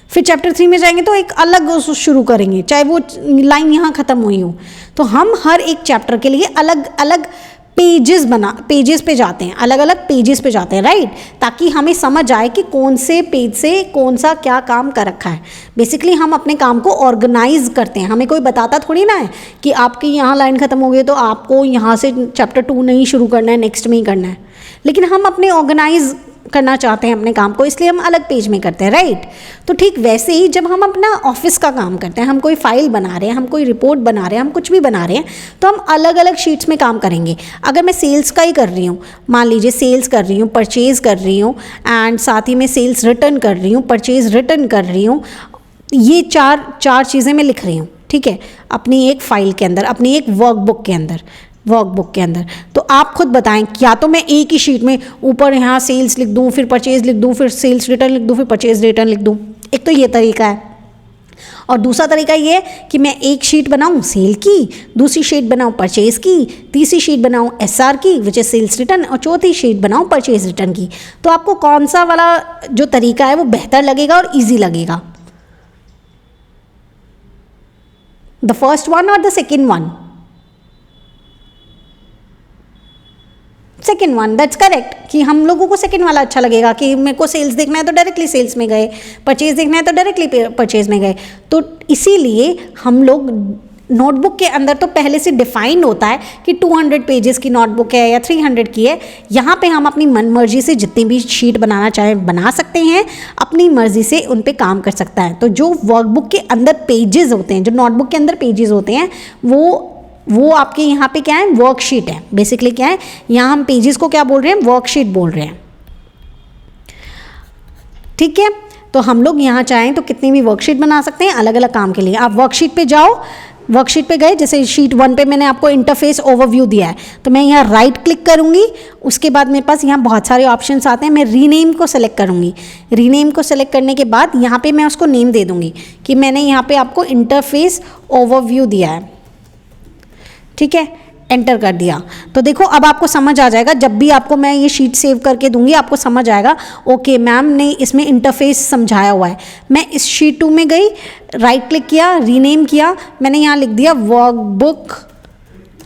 फिर चैप्टर 3 में जाएंगे तो एक अलग शुरू करेंगे, चाहे वो लाइन यहाँ ख़त्म हुई हो। तो हम हर एक चैप्टर के लिए अलग अलग पेजेस पे जाते हैं, अलग अलग पेजेस पे जाते हैं, राइट, ताकि हमें समझ आए कि कौन से पेज से कौन सा क्या काम कर रखा है। बेसिकली हम अपने काम को ऑर्गेनाइज करते हैं, हमें कोई बताता थोड़ी ना है कि आपकी यहाँ लाइन ख़त्म हो गई तो आपको यहाँ से चैप्टर 2 नहीं शुरू करना है, नेक्स्ट में ही करना है, लेकिन हम अपने ऑर्गेनाइज करना चाहते हैं अपने काम को, इसलिए हम अलग पेज में करते हैं, राइट। तो ठीक वैसे ही जब हम अपना ऑफिस का काम करते हैं, हम कोई फाइल बना रहे हैं, हम कोई रिपोर्ट बना रहे हैं, हम कुछ भी बना रहे हैं, तो हम अलग अलग शीट्स में काम करेंगे। अगर मैं सेल्स का ही कर रही हूँ, मान लीजिए सेल्स कर रही हूँ, परचेज़ कर रही हूँ एंड साथ ही में सेल्स रिटर्न कर रही हूँ, परचेज़ रिटर्न कर रही हूँ, ये चार चीज़ें मैं लिख रही हूँ, ठीक है, अपनी एक फाइल के अंदर, अपनी एक वर्कबुक के अंदर। तो आप खुद बताएं, क्या तो मैं एक ही शीट में ऊपर यहाँ सेल्स लिख दूँ, फिर परचेज लिख दूँ, फिर सेल्स रिटर्न लिख दूँ, फिर परचेज रिटर्न लिख दूँ, एक तो ये तरीका है। और दूसरा तरीका ये है कि मैं एक शीट बनाऊँ सेल की, दूसरी शीट बनाऊँ परचेज की, तीसरी शीट बनाऊँ SR की विच इज सेल्स रिटर्न, और चौथी शीट बनाऊँ परचेज रिटर्न की। तो आपको कौन सा वाला जो तरीका है वो बेहतर लगेगा और ईजी लगेगा? द फर्स्ट वन और the second one? Second one, that's correct, कि हम लोगों को सेकेंड वाला अच्छा लगेगा कि मेरे को सेल्स देखना है तो डायरेक्टली सेल्स में गए, परचेज देखना है तो डायरेक्टली परचेज में गए। तो इसीलिए हम लोग नोटबुक के अंदर तो पहले से डिफाइंड होता है कि 200 पेजेस की नोटबुक है या 300 की है। यहाँ पे हम अपनी मन मर्जी से जितनी भी शीट बनाना चाहें बना सकते हैं, अपनी मर्जी से उन पे काम कर सकता है। तो जो वर्कबुक के अंदर पेजेस होते हैं, जो नोटबुक के अंदर पेजेस होते हैं, वो आपके यहाँ पे क्या है, वर्कशीट है। बेसिकली क्या है, यहाँ हम पेजेस को क्या बोल रहे हैं, वर्कशीट बोल रहे हैं, ठीक है। तो हम लोग यहाँ चाहें तो कितनी भी वर्कशीट बना सकते हैं अलग अलग काम के लिए। आप वर्कशीट पे जाओ, वर्कशीट पे गए, जैसे शीट 1 पे मैंने आपको इंटरफेस ओवरव्यू दिया है, तो मैं यहाँ राइट क्लिक करूँगी, उसके बाद मेरे पास यहाँ बहुत सारे ऑप्शंस आते हैं, मैं रीनेम को सेलेक्ट करूँगी। रीनेम को सेलेक्ट करने के बाद यहाँ पे मैं उसको नेम दे दूँगी कि मैंने यहाँ पे आपको इंटरफेस ओवरव्यू दिया है, ठीक है, एंटर कर दिया। तो देखो अब आपको समझ आ जाएगा, जब भी आपको मैं ये शीट सेव करके दूंगी आपको समझ आएगा, ओके मैम ने इसमें इंटरफेस समझाया हुआ है। मैं इस शीट 2 में गई, राइट क्लिक किया, रीनेम किया, मैंने यहाँ लिख दिया वर्कबुक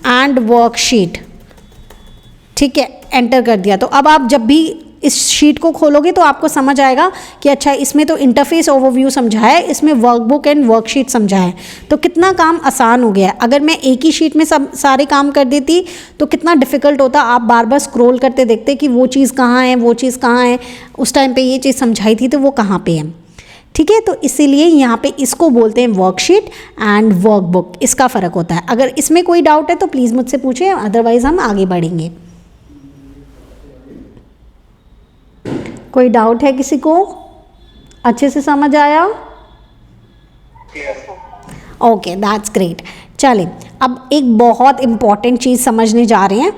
एंड वर्कशीट, ठीक है, एंटर कर दिया। तो अब आप जब भी इस शीट को खोलोगे तो आपको समझ आएगा कि अच्छा इसमें तो इंटरफेस ओवरव्यू समझा है, इसमें वर्कबुक एंड वर्कशीट समझा है, तो कितना काम आसान हो गया है। अगर मैं एक ही शीट में सब सारे काम कर देती तो कितना डिफ़िकल्ट होता, आप बार बार स्क्रॉल करते देखते कि वो चीज़ कहाँ है, वो चीज़ कहाँ है, उस टाइम पे ये चीज़ समझाई थी तो वो कहाँ पे है। ठीक है, तो इसीलिए यहाँ पे इसको बोलते हैं वर्कशीट एंड वर्कबुक, इसका फ़र्क होता है। अगर इसमें कोई डाउट है तो प्लीज़ मुझसे पूछें, अदरवाइज़ हम आगे बढ़ेंगे। कोई डाउट है किसी को? अच्छे से समझ आया? Okay, that's great. चलें, अब एक बहुत इम्पॉर्टेंट चीज़ समझने जा रहे हैं।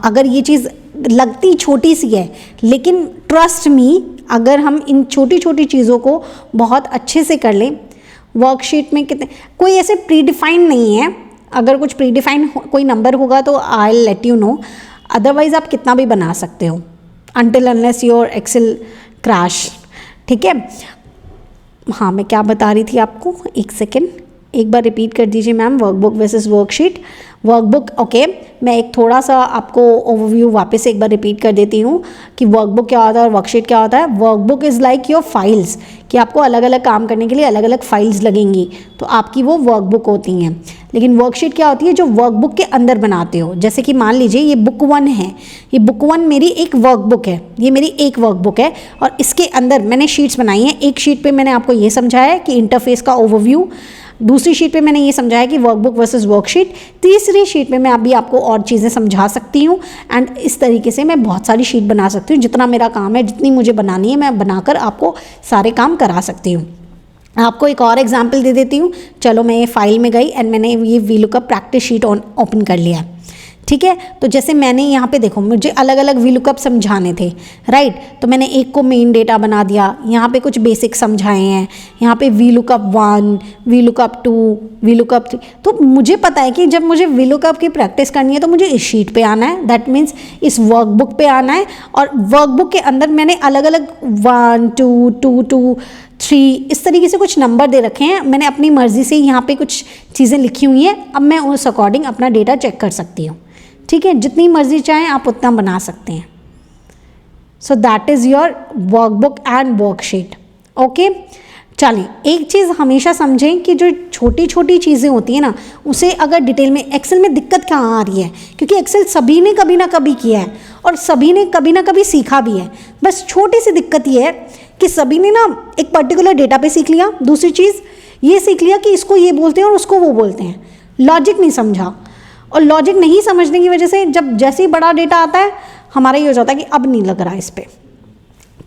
अगर ये चीज़ लगती छोटी सी है, लेकिन ट्रस्ट मी, अगर हम इन छोटी छोटी चीज़ों को बहुत अच्छे से कर लें, वर्कशीट में कितने, कोई ऐसे प्रीडिफाइन नहीं है। अगर कुछ प्रीडिफाइन कोई नंबर होगा तो I will let you know, otherwise आप कितना भी बना सकते हो until unless your Excel crash। ठीक है, हाँ मैं क्या बता रही थी आपको, एक सेकेंड एक बार रिपीट कर दीजिए ma'am. Workbook versus worksheet. Workbook, okay, मैं एक थोड़ा सा आपको ओवरव्यू वापस से एक बार रिपीट कर देती हूँ कि वर्कबुक क्या होता है और वर्कशीट क्या होता है। Workbook is like your files, कि आपको अलग अलग काम करने के लिए अलग अलग फाइल्स लगेंगी, तो आपकी वो वर्कबुक होती हैं। लेकिन वर्कशीट क्या होती है, जो वर्कबुक के अंदर बनाते हो। जैसे कि मान लीजिए ये बुक 1 है, ये बुक 1 मेरी एक वर्कबुक है, ये मेरी एक वर्कबुक है और इसके अंदर मैंने शीट्स बनाई हैं। एक शीट पे मैंने आपको ये समझाया कि इंटरफेस का ओवरव्यू, दूसरी शीट पे मैंने ये समझाया कि वर्कबुक वर्सेस वर्कशीट, तीसरी शीट में मैं अभी आपको और चीज़ें समझा सकती हूँ। एंड इस तरीके से मैं बहुत सारी शीट बना सकती हूँ। जितना मेरा काम है, जितनी मुझे बनानी है, मैं बनाकर आपको सारे काम करा सकती हूँ। आपको एक और एग्जांपल दे देती हूँ। चलो, मैं ये फाइल में गई एंड मैंने ये वीलुकअप प्रैक्टिस शीट ओपन कर लिया। ठीक है, तो जैसे मैंने यहाँ पे देखो, मुझे अलग अलग वीलुकअप समझाने थे, राइट। तो मैंने एक को मेन डेटा बना दिया, यहाँ पे कुछ बेसिक समझाए हैं, यहाँ पे वीलुकअप 1, वीलुकअप 2, वीलुकअप 3। तो मुझे पता है कि जब मुझे वीलुकअप की प्रैक्टिस करनी है तो मुझे इस शीट पे आना है, दैट मीन्स इस वर्कबुक पे आना है। और वर्कबुक के अंदर मैंने अलग अलग 1, 2, 2, 2, 3 इस तरीके से कुछ नंबर दे रखे हैं। मैंने अपनी मर्ज़ी से यहाँ पे कुछ चीज़ें लिखी हुई हैं। अब मैं उस अकॉर्डिंग अपना डेटा चेक कर सकती हूँ। ठीक है, जितनी मर्जी चाहें आप उतना बना सकते हैं। So that is your workbook and worksheet. Okay, चलिए, एक चीज़ हमेशा समझें कि जो छोटी छोटी चीज़ें होती हैं ना, उसे अगर डिटेल में, एक्सेल में दिक्कत कहाँ आ रही है, क्योंकि एक्सेल सभी ने कभी ना कभी किया है और सभी ने कभी ना कभी सीखा भी है। बस छोटी सी दिक्कत ये है कि सभी ने ना एक पर्टिकुलर डेटा पे सीख लिया, दूसरी चीज़ ये सीख लिया कि इसको ये बोलते हैं और उसको वो बोलते हैं, लॉजिक नहीं समझा। और लॉजिक नहीं समझने की वजह से जब जैसे ही बड़ा डेटा आता है, हमारा ये हो जाता है कि अब नहीं लग रहा इस पर।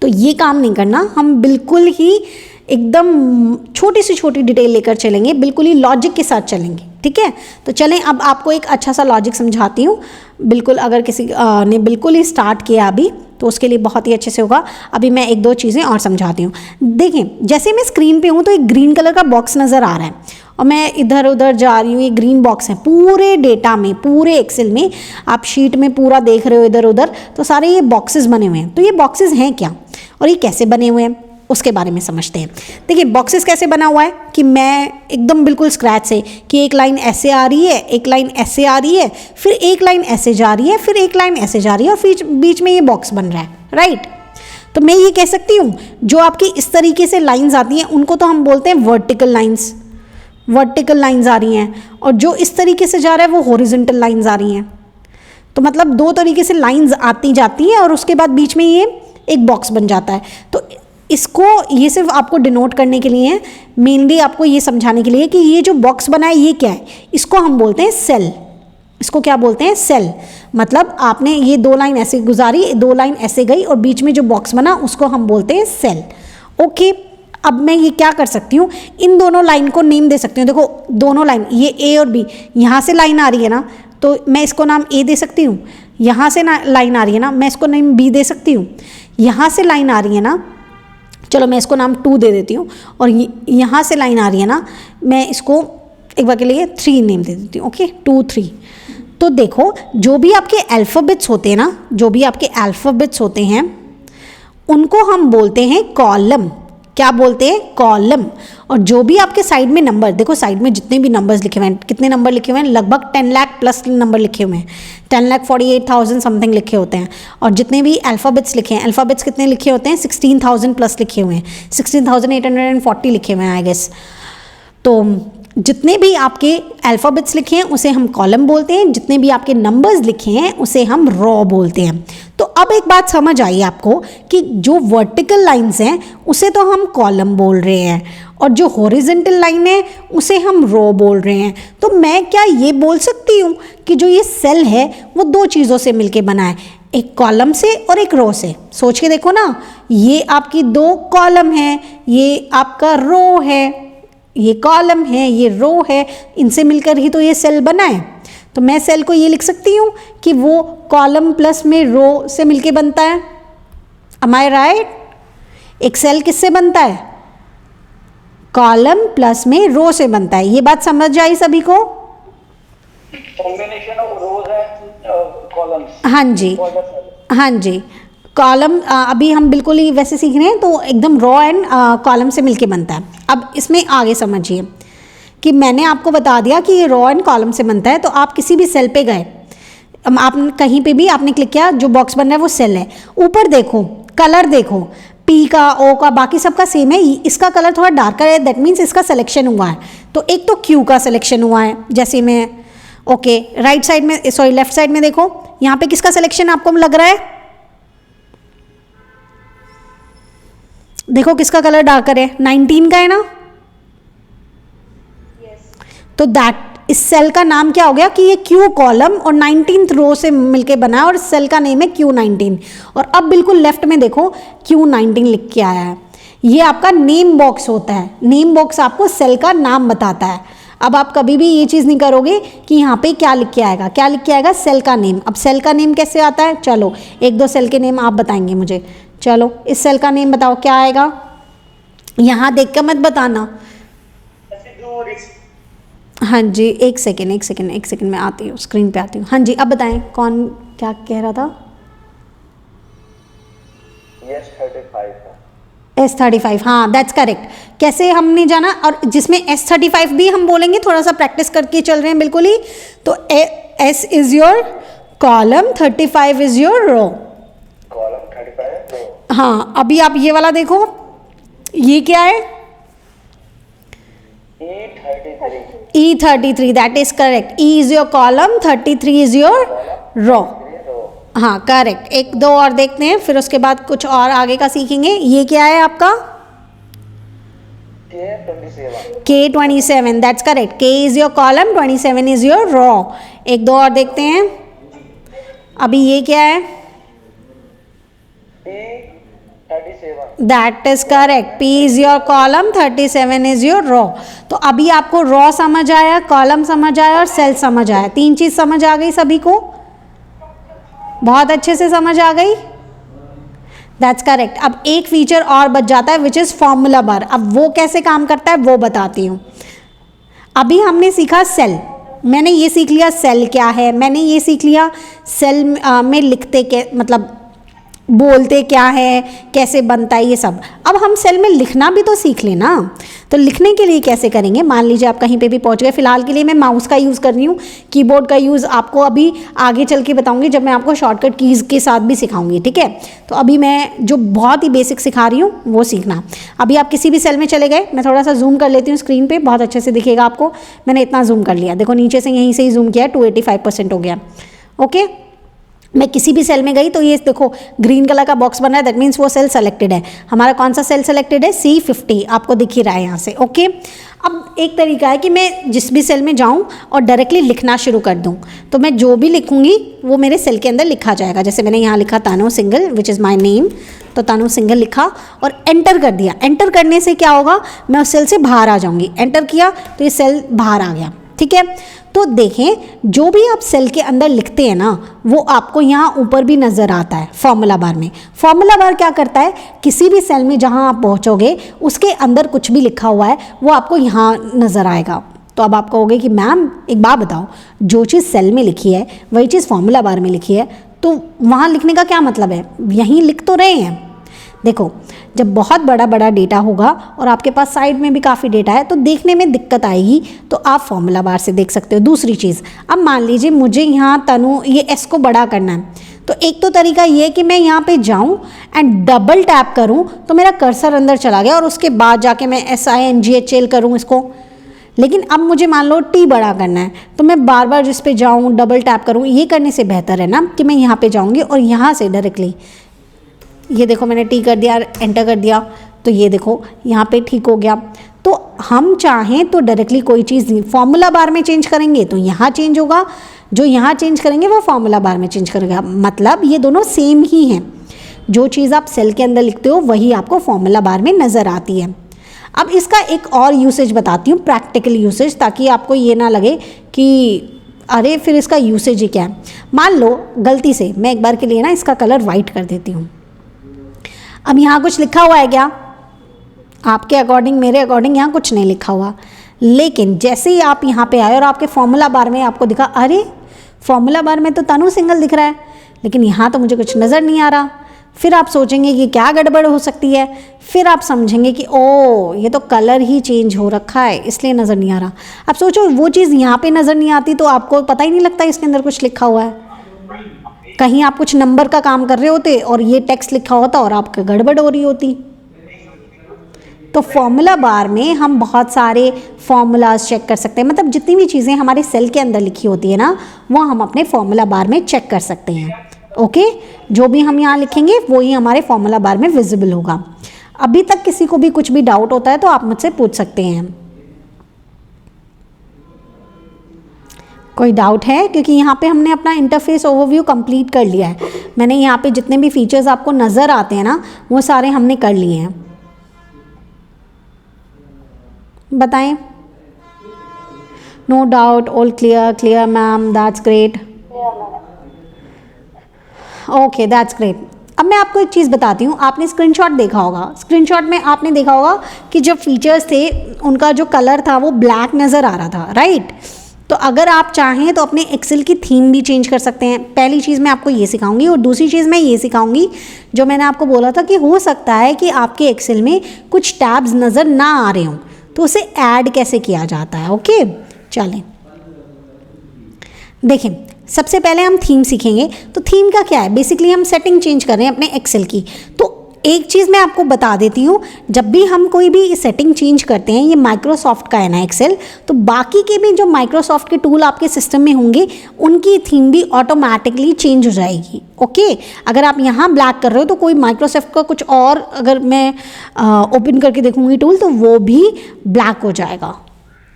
तो ये काम नहीं करना, हम बिल्कुल ही एकदम छोटी से छोटी डिटेल लेकर चलेंगे, बिल्कुल ही लॉजिक के साथ चलेंगे। ठीक है, तो चलें, अब आपको एक अच्छा सा लॉजिक समझाती हूँ। बिल्कुल, अगर किसी ने बिल्कुल ही स्टार्ट किया अभी तो उसके लिए बहुत ही अच्छे से होगा। अभी मैं एक दो चीज़ें और समझाती हूँ। देखें, जैसे मैं स्क्रीन पे हूँ तो एक ग्रीन कलर का बॉक्स नज़र आ रहा है और मैं इधर उधर जा रही हूँ। ये ग्रीन बॉक्स है पूरे डेटा में, पूरे एक्सेल में, आप शीट में पूरा देख रहे हो इधर उधर, तो सारे ये बॉक्सेस बने हुए हैं। तो ये बॉक्सेस हैं क्या और ये कैसे बने हुए हैं, उसके बारे में समझते हैं। देखिए, बॉक्सेस कैसे बना हुआ है कि मैं एकदम बिल्कुल स्क्रैच से, कि एक लाइन ऐसे आ रही है, एक लाइन ऐसे आ रही है, फिर एक लाइन ऐसे जा रही है, फिर एक लाइन ऐसे जा रही है और फिर बीच में ये बॉक्स बन रहा है, राइट। तो मैं ये कह सकती हूँ, जो आपकी इस तरीके से लाइंस आती हैं उनको तो हम बोलते हैं वर्टिकल लाइंस, वर्टिकल लाइंस आ रही हैं, और जो इस तरीके से जा रहा है वो हॉरिजॉन्टल लाइंस आ रही हैं। तो मतलब दो तरीके से लाइंस आती जाती हैं और उसके बाद बीच में ये एक बॉक्स बन जाता है। तो इसको, ये सिर्फ आपको डिनोट करने के लिए है, मेनली आपको ये समझाने के लिए कि ये जो बॉक्स बना है ये क्या है। इसको हम बोलते हैं सेल। इसको क्या बोलते हैं? सेल। मतलब आपने ये दो लाइन ऐसे गुजारी, दो लाइन ऐसे गई और बीच में जो बॉक्स बना उसको हम बोलते हैं सेल। ओके, अब मैं ये क्या कर सकती हूँ, इन दोनों लाइन को नेम दे सकती हूँ। देखो, दोनों लाइन, ये ए और बी, यहाँ से लाइन आ रही है ना, तो मैं इसको नाम ए दे सकती हूँ। यहाँ से लाइन आ रही है ना, मैं इसको नाम बी दे सकती हूँ। यहाँ से लाइन आ रही है ना, चलो मैं इसको नाम 2 दे देती हूँ। और यहाँ से लाइन आ रही है ना, मैं इसको एक बार के लिए 3 नेम दे देती हूँ। ओके, 2, 3। तो देखो, जो भी आपके अल्फ़ाबेट्स होते हैं ना, जो भी आपके अल्फ़ाबेट्स होते हैं उनको हम बोलते हैं कॉलम। क्या बोलते हैं, कॉलम। और जो भी आपके साइड में नंबर, देखो साइड में जितने भी नंबर्स लिखे हुए हैं, कितने नंबर लिखे हुए हैं, लगभग 10 लाख प्लस नंबर लिखे हुए हैं, 10,48,000 समथिंग लिखे होते हैं। और जितने भी अल्फ़ाबेट्स लिखे हैं, अल्फ़ाबेट्स कितने लिखे होते हैं, 16,000 प्लस लिखे हुए हैं, 16,840 लिखे हुए हैं आई गेस। तो जितने भी आपके अल्फ़ाबेट्स लिखे हैं उसे हम कॉलम बोलते हैं, जितने भी आपके नंबर्स लिखे हैं उसे हम रो बोलते हैं। तो अब एक बात समझ आई आपको कि जो वर्टिकल लाइंस हैं उसे तो हम कॉलम बोल रहे हैं और जो हॉरिजॉन्टल लाइन है उसे हम रो बोल रहे हैं। तो मैं क्या ये बोल सकती हूँ कि जो ये सेल है वो दो चीज़ों से मिलके बना है, एक कॉलम से और एक रो से। सोच के देखो ना, ये आपकी दो कॉलम है, ये आपका रो है, ये कॉलम है, ये रो है, इनसे मिलकर ही तो ये सेल बना है। तो मैं सेल को ये लिख सकती हूँ कि वो कॉलम प्लस में रो से मिलके बनता है। एम आई राइट? एक सेल किससे बनता है, कॉलम प्लस में रो से बनता है। ये बात समझ आई सभी को? Combination of rose and columns. हाँ जी, हाँ जी। कॉलम अभी हम बिल्कुल ही वैसे सीख रहे हैं, तो एकदम रो एंड कॉलम से मिलके बनता है। अब इसमें आगे समझिए कि मैंने आपको बता दिया कि ये रो एंड कॉलम से बनता है। तो आप किसी भी सेल पे गए, आप कहीं पे भी आपने क्लिक किया, जो बॉक्स बन रहा है वो सेल है। ऊपर देखो, कलर देखो, पी का, ओ का, बाकी सबका सेम है, इसका कलर थोड़ा डार्कर है, दैट मीन्स इसका सिलेक्शन हुआ है। तो एक तो क्यू का सिलेक्शन हुआ है, जैसे मैं ओके राइट साइड में, सॉरी लेफ्ट साइड में देखो, यहाँ पे किसका सिलेक्शन आपको लग रहा है, देखो किसका कलर डार्कर है, 19 का है ना। तो दैट, इस सेल का नाम क्या हो गया कि ये क्यू कॉलम और 19th रो से मिलके बना है और सेल का नेम है Q19। और अब बिल्कुल लेफ्ट में देखो Q19 लिख के आया है। ये आपका नेम बॉक्स होता है, नेम बॉक्स आपको सेल का नाम बताता है। अब आप कभी भी ये चीज़ नहीं करोगे कि यहाँ पे क्या लिख के आएगा, क्या लिख के आएगा, सेल का नेम। अब सेल का नेम कैसे आता है, चलो एक दो सेल के नेम आप बताएंगे मुझे। चलो इस सेल का नेम बताओ क्या आएगा, यहाँ देख कर मत बताना। हाँ जी, एक सेकेंड मैं आती हूँ, स्क्रीन पे आती हूँ। हाँ जी, अब बताएं कौन क्या कह रहा था। S35, हाँ दैट्स करेक्ट। कैसे हमने जाना, और जिसमें S35 भी हम बोलेंगे, थोड़ा सा प्रैक्टिस करके चल रहे हैं बिल्कुल ही। तो S is your column, 35 is your row. Column 35 row. हाँ, अभी आप ये वाला देखो, ये क्या है, E33, that is correct. E is your column, 33 is your row. हाँ करेक्ट। एक दो और देखते हैं, फिर उसके बाद कुछ और आगे का सीखेंगे। ये क्या है आपका, K27, that's correct. K is your column, 27 is your row. एक दो और देखते हैं। अभी ये क्या है, that is correct. P is your column, 37 is your row. तो अभी आपको रो समझ आया, कॉलम समझ आया और सेल समझ आया। तीन चीज समझ आ गई सभी को, बहुत अच्छे से समझ आ गई, दैट्स करेक्ट। अब एक फीचर और बच जाता है विच इज फॉर्मूला बार। अब वो कैसे काम करता है वो बताती हूँ। अभी हमने सीखा सेल, मैंने ये सीख लिया सेल क्या है, मैंने ये सीख लिया सेल में लिखते के मतलब बोलते क्या है, कैसे बनता है, ये सब। अब हम सेल में लिखना भी तो सीख लेना। तो लिखने के लिए कैसे करेंगे, मान लीजिए आप कहीं पे भी पहुंच गए। फिलहाल के लिए मैं माउस का यूज़ कर रही हूँ, कीबोर्ड का यूज़ आपको अभी आगे चल के बताऊंगी जब मैं आपको शॉर्टकट कीज़ के साथ भी सिखाऊंगी, ठीक है। तो अभी मैं जो बहुत ही बेसिक सिखा रही हूँ वो सीखना। अभी आप किसी भी सेल में चले गए, मैं थोड़ा सा जूम कर लेती हूँ स्क्रीन पर, बहुत अच्छे से दिखेगा आपको। मैंने इतना जूम कर लिया, देखो नीचे से यहीं से ही जूम किया, 285% हो गया। ओके, मैं किसी भी सेल में गई तो ये देखो ग्रीन कलर का बॉक्स बन रहा है, दैट मीन्स वो सेल सेलेक्टेड है। हमारा कौन सा सेल सेलेक्टेड है, C50, आपको दिख ही रहा है यहाँ से। ओके, अब एक तरीका है कि मैं जिस भी सेल में जाऊँ और डायरेक्टली लिखना शुरू कर दूँ। तो मैं जो भी लिखूँगी वो मेरे सेल के अंदर लिखा जाएगा। जैसे मैंने यहाँ लिखा Tanu Singhal which is my name, तो तानू सिंघल लिखा और एंटर कर दिया। एंटर करने से क्या होगा, मैं उस सेल से बाहर आ जाऊँगी। एंटर किया तो ये सेल बाहर आ गया, ठीक है। तो देखें, जो भी आप सेल के अंदर लिखते हैं ना वो आपको यहाँ ऊपर भी नज़र आता है फॉर्मूला बार में। फॉर्मूला बार क्या करता है, किसी भी सेल में जहाँ आप पहुँचोगे उसके अंदर कुछ भी लिखा हुआ है वो आपको यहाँ नज़र आएगा। तो अब आप कहोगे कि मैम एक बात बताओ, जो चीज़ सेल में लिखी है वही चीज़ फॉर्मूला बार में लिखी है, तो वहाँ लिखने का क्या मतलब है, यहीं लिख तो रहे हैं। देखो जब बहुत बड़ा बड़ा डेटा होगा और आपके पास साइड में भी काफ़ी डेटा है तो देखने में दिक्कत आएगी, तो आप फॉर्मूला बार से देख सकते हो। दूसरी चीज़, अब मान लीजिए मुझे यहाँ तनु ये एस को बड़ा करना है, तो एक तो तरीका ये है कि मैं यहाँ पे जाऊँ एंड डबल टैप करूँ तो मेरा कर्सर अंदर चला गया और उसके बाद जाके मैं SINGHL करूँ इसको। लेकिन अब मुझे मान लो टी बड़ा करना है तो मैं बार बार जिस पे जाऊँ डबल टैप करूँ, ये करने से बेहतर है ना कि मैं यहाँ पे जाऊँगी और यहाँ से डायरेक्टली ये देखो मैंने टी कर दिया, एंटर कर दिया, तो ये देखो यहाँ पे ठीक हो गया। तो हम चाहें तो डायरेक्टली कोई चीज़ फॉर्मूला बार में चेंज करेंगे तो यहाँ चेंज होगा, जो यहाँ चेंज करेंगे वो फॉर्मूला बार में चेंज करेगा। मतलब ये दोनों सेम ही हैं, जो चीज़ आप सेल के अंदर लिखते हो वही आपको फॉर्मूला बार में नज़र आती है। अब इसका एक और यूसेज बताती हूँ, प्रैक्टिकल यूसेज, ताकि आपको ये ना लगे कि अरे फिर इसका यूसेज ही क्या है। मान लो गलती से मैं एक बार के लिए ना इसका कलर वाइट कर देती हूँ। अब यहाँ कुछ लिखा हुआ है क्या? आपके अकॉर्डिंग, मेरे अकॉर्डिंग यहाँ कुछ नहीं लिखा हुआ, लेकिन जैसे ही आप यहाँ पे आए और आपके फॉर्मूला बार में आपको दिखा, अरे फॉर्मूला बार में तो तनु सिंगल दिख रहा है लेकिन यहाँ तो मुझे कुछ नज़र नहीं आ रहा। फिर आप सोचेंगे कि क्या गड़बड़ हो सकती है, फिर आप समझेंगे कि ओ ये तो कलर ही चेंज हो रखा है इसलिए नज़र नहीं आ रहा। अब सोचो वो चीज़ यहाँ पे नज़र नहीं आती तो आपको पता ही नहीं लगता इसके अंदर कुछ लिखा हुआ है। कहीं आप कुछ नंबर का काम कर रहे होते और ये टेक्स्ट लिखा होता और आपका गड़बड़ हो रही होती। तो फॉर्मूला बार में हम बहुत सारे फॉर्मूलाज चेक कर सकते हैं, मतलब जितनी भी चीज़ें हमारे सेल के अंदर लिखी होती है ना वो हम अपने फॉर्मूला बार में चेक कर सकते हैं। ओके, जो भी हम यहाँ लिखेंगे वो ही हमारे फॉर्मूला बार में विजिबल होगा। अभी तक किसी को भी कुछ भी डाउट होता है तो आप मुझसे पूछ सकते हैं। कोई डाउट है? क्योंकि यहाँ पे हमने अपना इंटरफेस ओवरव्यू कंप्लीट कर लिया है। मैंने यहाँ पे जितने भी फीचर्स आपको नज़र आते हैं ना वो सारे हमने कर लिए हैं। बताएं। No doubt, all clear. Clear ma'am, that's great. Okay, that's great. अब मैं आपको एक चीज़ बताती हूँ। आपने स्क्रीनशॉट देखा होगा, स्क्रीनशॉट में आपने देखा होगा कि जब फीचर्स थे उनका जो कलर था वो ब्लैक नज़र आ रहा था, राइट? तो अगर आप चाहें तो अपने एक्सेल की थीम भी चेंज कर सकते हैं। पहली चीज़ मैं आपको ये सिखाऊंगी और दूसरी चीज़ मैं ये सिखाऊंगी जो मैंने आपको बोला था कि हो सकता है कि आपके एक्सेल में कुछ टैब्स नज़र ना आ रहे हों, तो उसे ऐड कैसे किया जाता है। ओके, चलें देखें। सबसे पहले हम थीम सीखेंगे। तो थीम का क्या है? बेसिकली हम सेटिंग चेंज कर रहे हैं अपने एक्सेल की। तो एक चीज़ मैं आपको बता देती हूँ, जब भी हम कोई भी सेटिंग चेंज करते हैं, ये माइक्रोसॉफ्ट का है ना एक्सेल, तो बाकी के भी जो माइक्रोसॉफ्ट के टूल आपके सिस्टम में होंगे उनकी थीम भी ऑटोमेटिकली चेंज हो जाएगी। ओके, अगर आप यहाँ ब्लैक कर रहे हो तो कोई माइक्रोसॉफ्ट का कुछ और अगर मैं ओपन करके देखूँगी टूल तो वो भी ब्लैक हो जाएगा।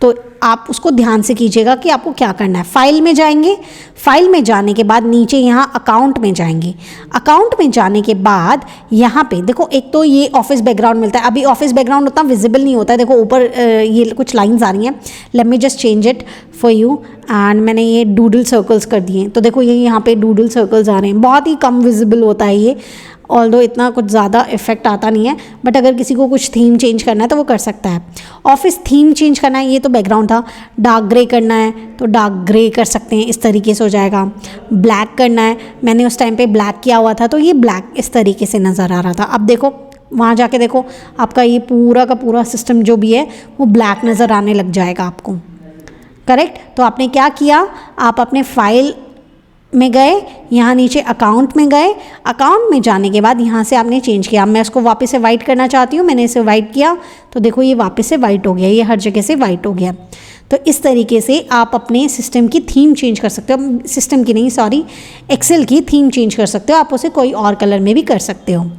तो आप उसको ध्यान से कीजिएगा कि आपको क्या करना है। फाइल में जाएंगे, फाइल में जाने के बाद नीचे यहाँ अकाउंट में जाएंगे। अकाउंट में जाने के बाद यहाँ पे देखो, एक तो ये ऑफिस बैकग्राउंड मिलता है। अभी ऑफिस बैकग्राउंड उतना विजिबल नहीं होता है। देखो ऊपर ये कुछ लाइंस आ रही हैं। Late me just change it for you. And मैंने ये डूडल सर्कल्स कर दिए। तो देखो ये यहाँ पे डूडल सर्कल्स आ रहे हैं। बहुत ही कम विजिबल होता है ये, ऑल्दो इतना कुछ ज़्यादा इफेक्ट आता नहीं है, बट अगर किसी को कुछ थीम चेंज करना है तो वो कर सकता है। ऑफिस थीम चेंज करना है, ये तो बैकग्राउंड था। डार्क ग्रे करना है तो डार्क ग्रे कर सकते हैं, इस तरीके से हो जाएगा। ब्लैक करना है, मैंने उस टाइम पे ब्लैक किया हुआ था तो ये ब्लैक इस तरीके से नज़र आ रहा था। अब देखो वहाँ जाके देखो, आपका ये पूरा का पूरा सिस्टम जो भी है वो ब्लैक नज़र आने लग जाएगा आपको। करेक्ट? तो आपने क्या किया, आप अपने फाइल में गए, यहाँ नीचे अकाउंट में गए। अकाउंट में जाने के बाद यहाँ से आपने चेंज किया। मैं इसको वापस से वाइट करना चाहती हूँ, मैंने इसे वाइट किया तो देखो ये वापस से वाइट हो गया, ये हर जगह से वाइट हो गया। तो इस तरीके से आप अपने सिस्टम की थीम चेंज कर सकते हो। सिस्टम की नहीं, सॉरी, एक्सेल की थीम चेंज कर सकते हो। आप उसे कोई और कलर में भी कर सकते हो।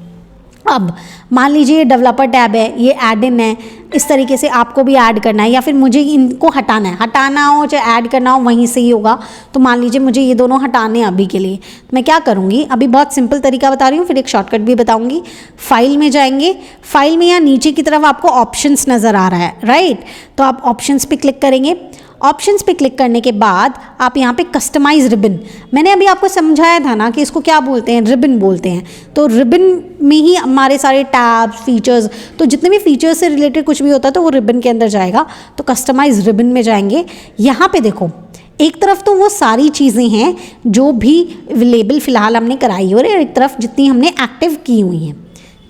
अब मान लीजिए ये डेवलपर टैब है, ये ऐड इन है, इस तरीके से आपको भी ऐड करना है या फिर मुझे इनको हटाना है, हटाना हो चाहे ऐड करना हो वहीं से ही होगा। तो मान लीजिए मुझे ये दोनों हटाने हैं अभी के लिए, तो मैं क्या करूँगी, अभी बहुत सिंपल तरीका बता रही हूँ, फिर एक शॉर्टकट भी बताऊँगी। फाइल में जाएंगे, फाइल में यहाँ नीचे की तरफ आपको ऑप्शंस नज़र आ रहा है, राइट? तो आप ऑप्शंस पे क्लिक करेंगे। ऑप्शंस पे क्लिक करने के बाद आप यहाँ पे कस्टमाइज रिबन, मैंने अभी आपको समझाया था ना कि इसको क्या बोलते हैं, रिबन बोलते हैं। तो रिबन में ही हमारे सारे टैब्स, फीचर्स, तो जितने भी फीचर्स से रिलेटेड कुछ भी होता है तो वो रिबन के अंदर जाएगा। तो कस्टमाइज रिबन में जाएंगे। यहाँ पे देखो, एक तरफ तो वो सारी चीज़ें हैं जो भी लेबल फ़िलहाल हमने कराई हो रही है, और एक तरफ जितनी हमने एक्टिव की हुई हैं।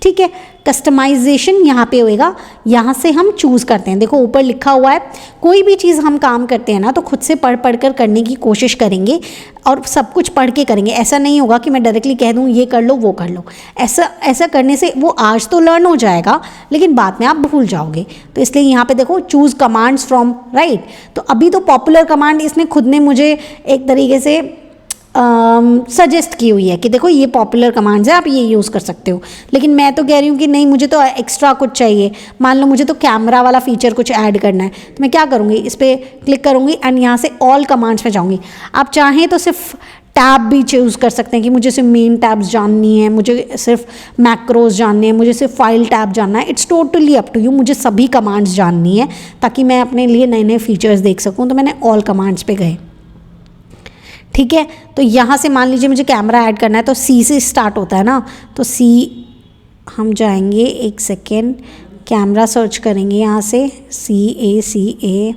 ठीक है। कस्टमाइजेशन यहाँ पे होएगा, यहाँ से हम चूज़ करते हैं। देखो ऊपर लिखा हुआ है, कोई भी चीज़ हम काम करते हैं ना तो खुद से पढ़ कर करने की कोशिश करेंगे और सब कुछ पढ़ के करेंगे। ऐसा नहीं होगा कि मैं डायरेक्टली कह दूँ ये कर लो वो कर लो। ऐसा करने से वो आज तो लर्न हो जाएगा लेकिन बाद में आप भूल जाओगे। तो इसलिए यहाँ पे देखो चूज़ कमांड्स फ्रॉम, राइट। तो अभी तो पॉपुलर कमांड इसने खुद ने मुझे एक तरीके से सजेस्ट की हुई है कि देखो ये पॉपुलर कमांड्स है, आप ये यूज़ कर सकते हो। लेकिन मैं तो कह रही हूँ कि नहीं, मुझे तो एक्स्ट्रा कुछ चाहिए। मान लो मुझे तो कैमरा वाला फीचर कुछ ऐड करना है, तो मैं क्या करूँगी, इस पर क्लिक करूँगी एंड यहाँ से ऑल कमांड्स में जाऊँगी। आप चाहें तो सिर्फ टैब भी चूज़ कर सकते हैं कि मुझे सिर्फ मेन टैब्स जाननी है, मुझे सिर्फ मैक्रोज जानने हैं, मुझे सिर्फ फाइल टैब जानना है। It's totally up to you. मुझे सभी कमांड्स जाननी है ताकि मैं अपने लिए नए नए फीचर्स देख सकूँ। तो मैंने ऑल कमांड्स पे गए, ठीक है। तो यहाँ से मान लीजिए मुझे कैमरा ऐड करना है तो सी से स्टार्ट होता है ना, तो सी हम जाएंगे, एक सेकेंड, कैमरा सर्च करेंगे यहाँ से, CACA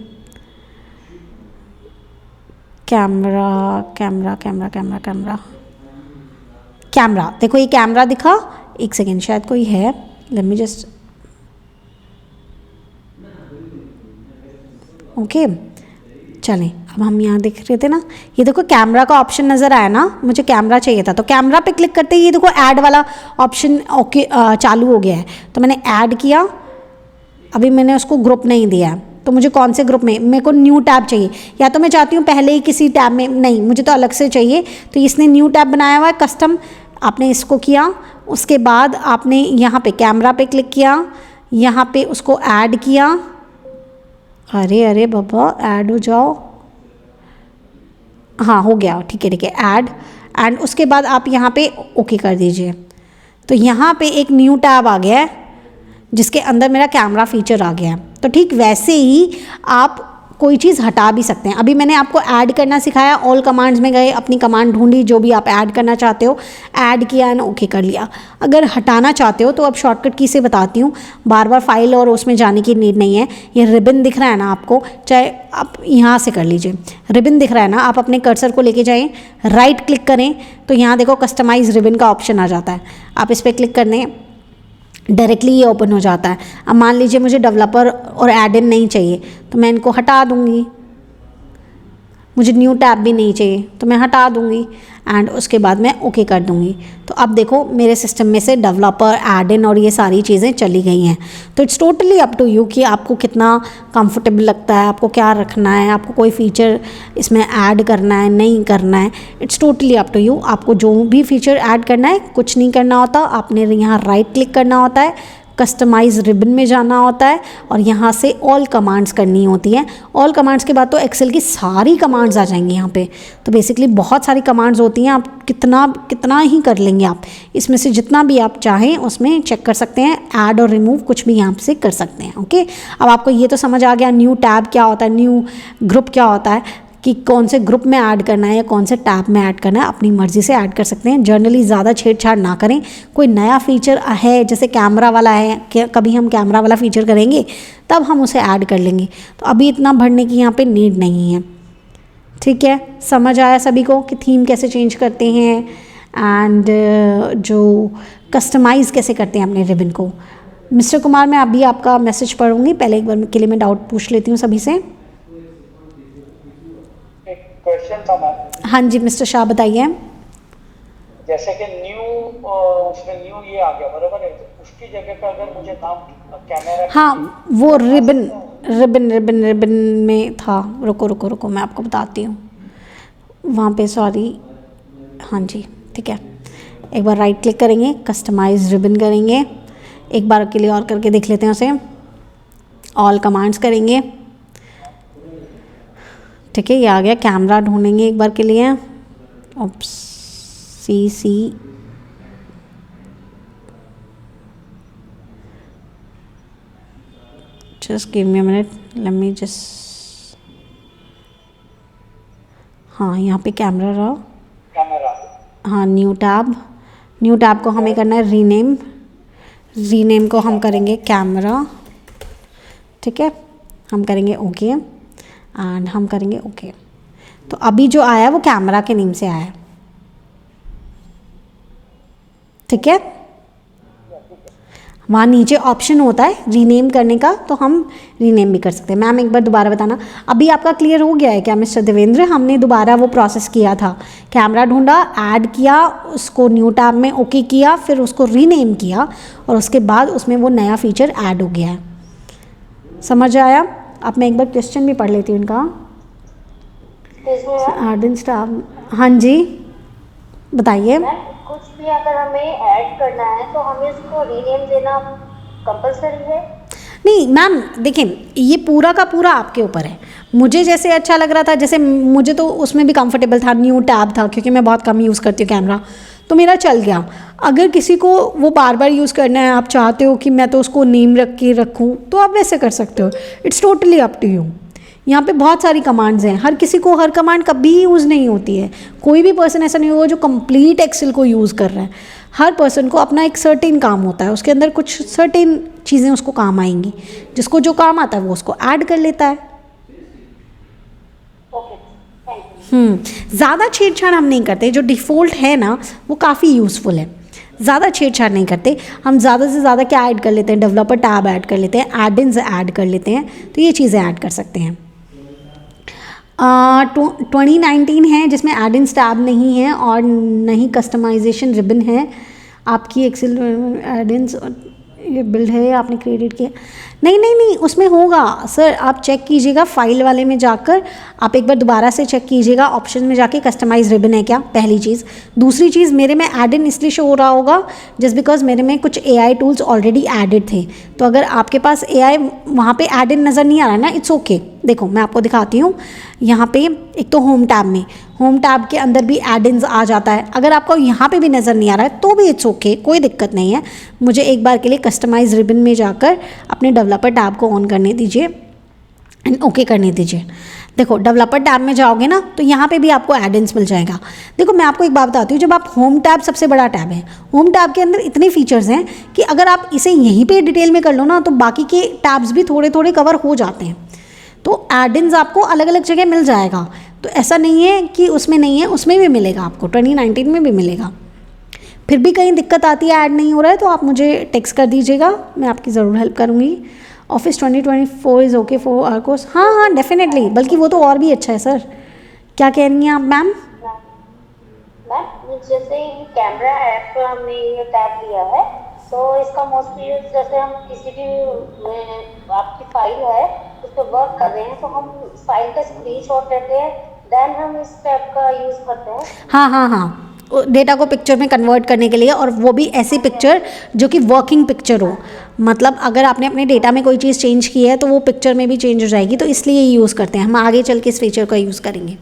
camera camera camera camera camera camera. देखो ये कैमरा दिखा, एक सेकेंड शायद कोई है, लेट मी जस्ट, ओके चलें। अब हम यहाँ देख रहे थे ना, ये देखो कैमरा का ऑप्शन नज़र आया ना, मुझे कैमरा चाहिए था तो कैमरा पे क्लिक करते ही ये देखो ऐड वाला ऑप्शन ओके चालू हो गया है। तो मैंने ऐड किया, अभी मैंने उसको ग्रुप नहीं दिया है, तो मुझे कौन से ग्रुप में, मेरे को न्यू टैब चाहिए, या तो मैं चाहती हूँ पहले ही किसी टैब में, नहीं मुझे तो अलग से चाहिए। तो इसने न्यू टैब बनाया हुआ है कस्टम, आपने इसको किया, उसके बाद आपने यहाँ पे कैमरा पे क्लिक किया, यहाँ पे उसको ऐड किया, अरे अरे बाबा ऐड हो जाओ, हाँ हो गया, ठीक है ऐड, एंड उसके बाद आप यहाँ पे ओके कर दीजिए। तो यहाँ पे एक न्यू टैब आ गया है जिसके अंदर मेरा कैमरा फीचर आ गया है। तो ठीक वैसे ही आप कोई चीज़ हटा भी सकते हैं। अभी मैंने आपको ऐड करना सिखाया, ऑल कमांड्स में गए, अपनी कमांड ढूंढी जो भी आप ऐड करना चाहते हो, ऐड किया एंड ओके कर लिया। अगर हटाना चाहते हो तो अब शॉर्टकट की से बताती हूँ, बार बार फाइल और उसमें जाने की नीड नहीं है। ये रिबन दिख रहा है ना आपको, चाहे आप यहाँ से कर लीजिए, रिबन दिख रहा है ना, आप अपने कर्सर को लेके जाएँ, राइट क्लिक करें तो यहाँ देखो कस्टमाइज रिबन का ऑप्शन आ जाता है, आप इस पर क्लिक करने डायरेक्टली ये ओपन हो जाता है। अब मान लीजिए मुझे डेवलपर और एड इन नहीं चाहिए तो मैं इनको हटा दूंगी, मुझे न्यू टैब भी नहीं चाहिए तो मैं हटा दूंगी एंड उसके बाद मैं ओके कर दूंगी। तो अब देखो मेरे सिस्टम में से डेवलपर, एड इन और ये सारी चीज़ें चली गई हैं। तो it's totally up to you कि आपको कितना कंफर्टेबल लगता है, आपको क्या रखना है, आपको कोई फीचर इसमें ऐड करना है नहीं करना है, it's totally up to you. आपको जो भी फीचर ऐड करना है, कुछ नहीं करना होता, आपने यहाँ राइट क्लिक करना होता है, कस्टमाइज रिबन में जाना होता है और यहाँ से ऑल कमांड्स करनी होती हैं। ऑल कमांड्स के बाद तो एक्सेल की सारी कमांड्स आ जाएंगी यहाँ पे। तो बेसिकली बहुत सारी कमांड्स होती हैं, आप कितना ही कर लेंगे, आप इसमें से जितना भी आप चाहें उसमें चेक कर सकते हैं, ऐड और रिमूव कुछ भी यहाँ से कर सकते हैं। ओके, अब आपको ये तो समझ आ गया न्यू टैब क्या होता है, न्यू ग्रुप क्या होता है, कि कौन से ग्रुप में ऐड करना है या कौन से टैब में ऐड करना है, अपनी मर्ज़ी से ऐड कर सकते हैं। जनरली ज़्यादा छेड़छाड़ ना करें। कोई नया फीचर है जैसे कैमरा वाला है, कभी हम कैमरा वाला फीचर करेंगे तब हम उसे ऐड कर लेंगे, तो अभी इतना भरने की यहाँ पे नीड नहीं है। ठीक है, समझ आया सभी को कि थीम कैसे चेंज करते हैं एंड जो कस्टमाइज़ कैसे करते हैं अपने रिबन को। मिस्टर कुमार, मैं अभी आपका मैसेज पढ़ूंगी, पहले एक बार के लिए मैं डाउट पूछ लेती हूँ सभी से। क्वेश्चन था मैम। हाँ जी मिस्टर शाह बताइए। जैसे कि न्यू उसमें न्यू ये आ गया बराबर है, तो उसकी जगह पे अगर मुझे नाम कैमरा, हाँ वो रिबन में था, रुको मैं आपको बताती हूँ वहाँ पे, सॉरी। हाँ जी ठीक है, एक बार राइट क्लिक करेंगे, कस्टमाइज रिबन करेंगे, एक बार के लिए और करके देख लेते हैं उसे, ऑल कमांड्स करेंगे। ठीक है, ये आ गया, कैमरा ढूंढेंगे एक बार के लिए, oops CC just give me a minute, let me just, हाँ यहाँ पे कैमरा रहा, हाँ न्यू टैब को हमें करना है रीनेम को हम करेंगे कैमरा। ठीक है, हम करेंगे ओके एंड हम करेंगे ओके। तो अभी जो आया वो कैमरा के नेम से आया है। ठीक है, वहाँ नीचे ऑप्शन होता है रीनेम करने का, तो हम रीनेम भी कर सकते हैं। मैम एक बार दोबारा बताना, अभी आपका क्लियर हो गया है क्या मिस्टर देवेंद्र? हमने दोबारा वो प्रोसेस किया था, कैमरा ढूंढा, ऐड किया, उसको न्यू टैब में ओके किया, फिर उसको रीनेम किया और उसके बाद उसमें वो नया फीचर ऐड हो गया है। समझ आया? अब मैं एक बार क्वेश्चन भी पढ़ लेती हूँ इनका। एड टैब, हाँ जी बताइए। कुछ भी अगर हमें ऐड करना है तो हमें उसको रीनेम देना कंपलसरी है? नहीं मैम देखिए, ये पूरा का पूरा आपके ऊपर है। मुझे जैसे अच्छा लग रहा था, जैसे मुझे तो उसमें भी कंफर्टेबल था, न्यू टैब था क्योंकि मैं बहुत कम यूज़ करती हूँ कैमरा, तो मेरा चल गया। अगर किसी को वो बार बार यूज़ करना है, आप चाहते हो कि मैं तो उसको नेम रख के रखूँ, तो आप वैसे कर सकते हो। It's totally up to you. यहाँ पे बहुत सारी कमांड्स हैं, हर किसी को हर कमांड कभी यूज़ नहीं होती है। कोई भी पर्सन ऐसा नहीं होगा जो कंप्लीट एक्सेल को यूज़ कर रहा है। हर पर्सन को अपना एक सर्टेन काम होता है, उसके अंदर कुछ सर्टेन चीज़ें उसको काम आएंगी, जिसको जो काम आता है वो उसको ऐड कर लेता है। ज़्यादा छेड़छाड़ हम नहीं करते, जो डिफ़ॉल्ट है ना वो काफ़ी यूज़फुल है। ज़्यादा छेड़छाड़ नहीं करते हम, ज़्यादा से ज़्यादा क्या ऐड कर लेते हैं, डेवलपर टैब ऐड कर लेते हैं, एड-इन्स ऐड कर लेते हैं, तो ये चीज़ें ऐड कर सकते हैं। 2019 है जिसमें एड-इन्स टैब नहीं है और नहीं कस्टमाइजेशन रिबन है। आपकी एक्सेल एड-इन्स ये बिल्ड है आपने क्रिएट किया, नहीं उसमें होगा सर। आप चेक कीजिएगा फाइल वाले में जाकर, आप एक बार दोबारा से चेक कीजिएगा, ऑप्शन में जाके कस्टमाइज रिबन है क्या, पहली चीज़। दूसरी चीज़, मेरे में एड इन इसलिए शो हो रहा होगा जस्ट बिकॉज मेरे में कुछ AI टूल्स ऑलरेडी एडेड थे। तो अगर आपके पास AI वहाँ पे एड इन नज़र नहीं आ रहा है ना, इट्स ओके। देखो मैं आपको दिखाती हूँ, यहाँ पे एक तो होम टैब में, होम टैब के अंदर भी एड-इन्स आ जाता है। अगर आपको यहाँ पे भी नज़र नहीं आ रहा है तो भी इट्स ओके, कोई दिक्कत नहीं है। मुझे एक बार के लिए कस्टमाइज रिबन में जाकर अपने डेवलपर टैब को ऑन करने दीजिए एंड ओके करने दीजिए। देखो डेवलपर टैब में जाओगे ना तो यहाँ पे भी आपको एड-इन्स मिल जाएगा। देखो मैं आपको एक बात बताती हूँ, जब आप होम टैब सबसे बड़ा टैब है, होम टैब के अंदर इतने फीचर्स हैं कि अगर आप इसे यहीं पे डिटेल में कर लो ना तो बाकी के टैब्स भी थोड़े थोड़े कवर हो जाते हैं। तो एड-इन्स आपको अलग अलग जगह मिल जाएगा, तो ऐसा नहीं है कि उसमें नहीं है, उसमें भी मिलेगा आपको, 2019 में भी मिलेगा। फिर भी कहीं दिक्कत आती है, ऐड नहीं हो रहा है, तो आप मुझे टेक्स्ट कर दीजिएगा, मैं आपकी ज़रूर हेल्प करूँगी। Office 2024 is okay for our course, हाँ डेफिनेटली, बल्कि वो तो और भी अच्छा है सर। क्या कह रही हैं आप मैम? मैम जैसे कैमरा ऐप पर हमने ये टैब लिया है, तो इसका मोस्टली यूज जैसे हम किसी भी आपकी फाइल है उस पर वर्क कर रहे हैं तो हम फाइल का स्क्रीनशॉट लेते हैं, देन हम इस टैब का यूज़ करते हैं। हाँ, डेटा को पिक्चर में कन्वर्ट करने के लिए, और वो भी ऐसी पिक्चर जो कि वर्किंग पिक्चर हो। मतलब अगर आपने अपने डेटा में कोई चीज़ चेंज की है तो वो पिक्चर में भी चेंज हो जाएगी, तो इसलिए ये यूज़ करते हैं। हम आगे चल के इस फीचर का यूज़ करेंगे।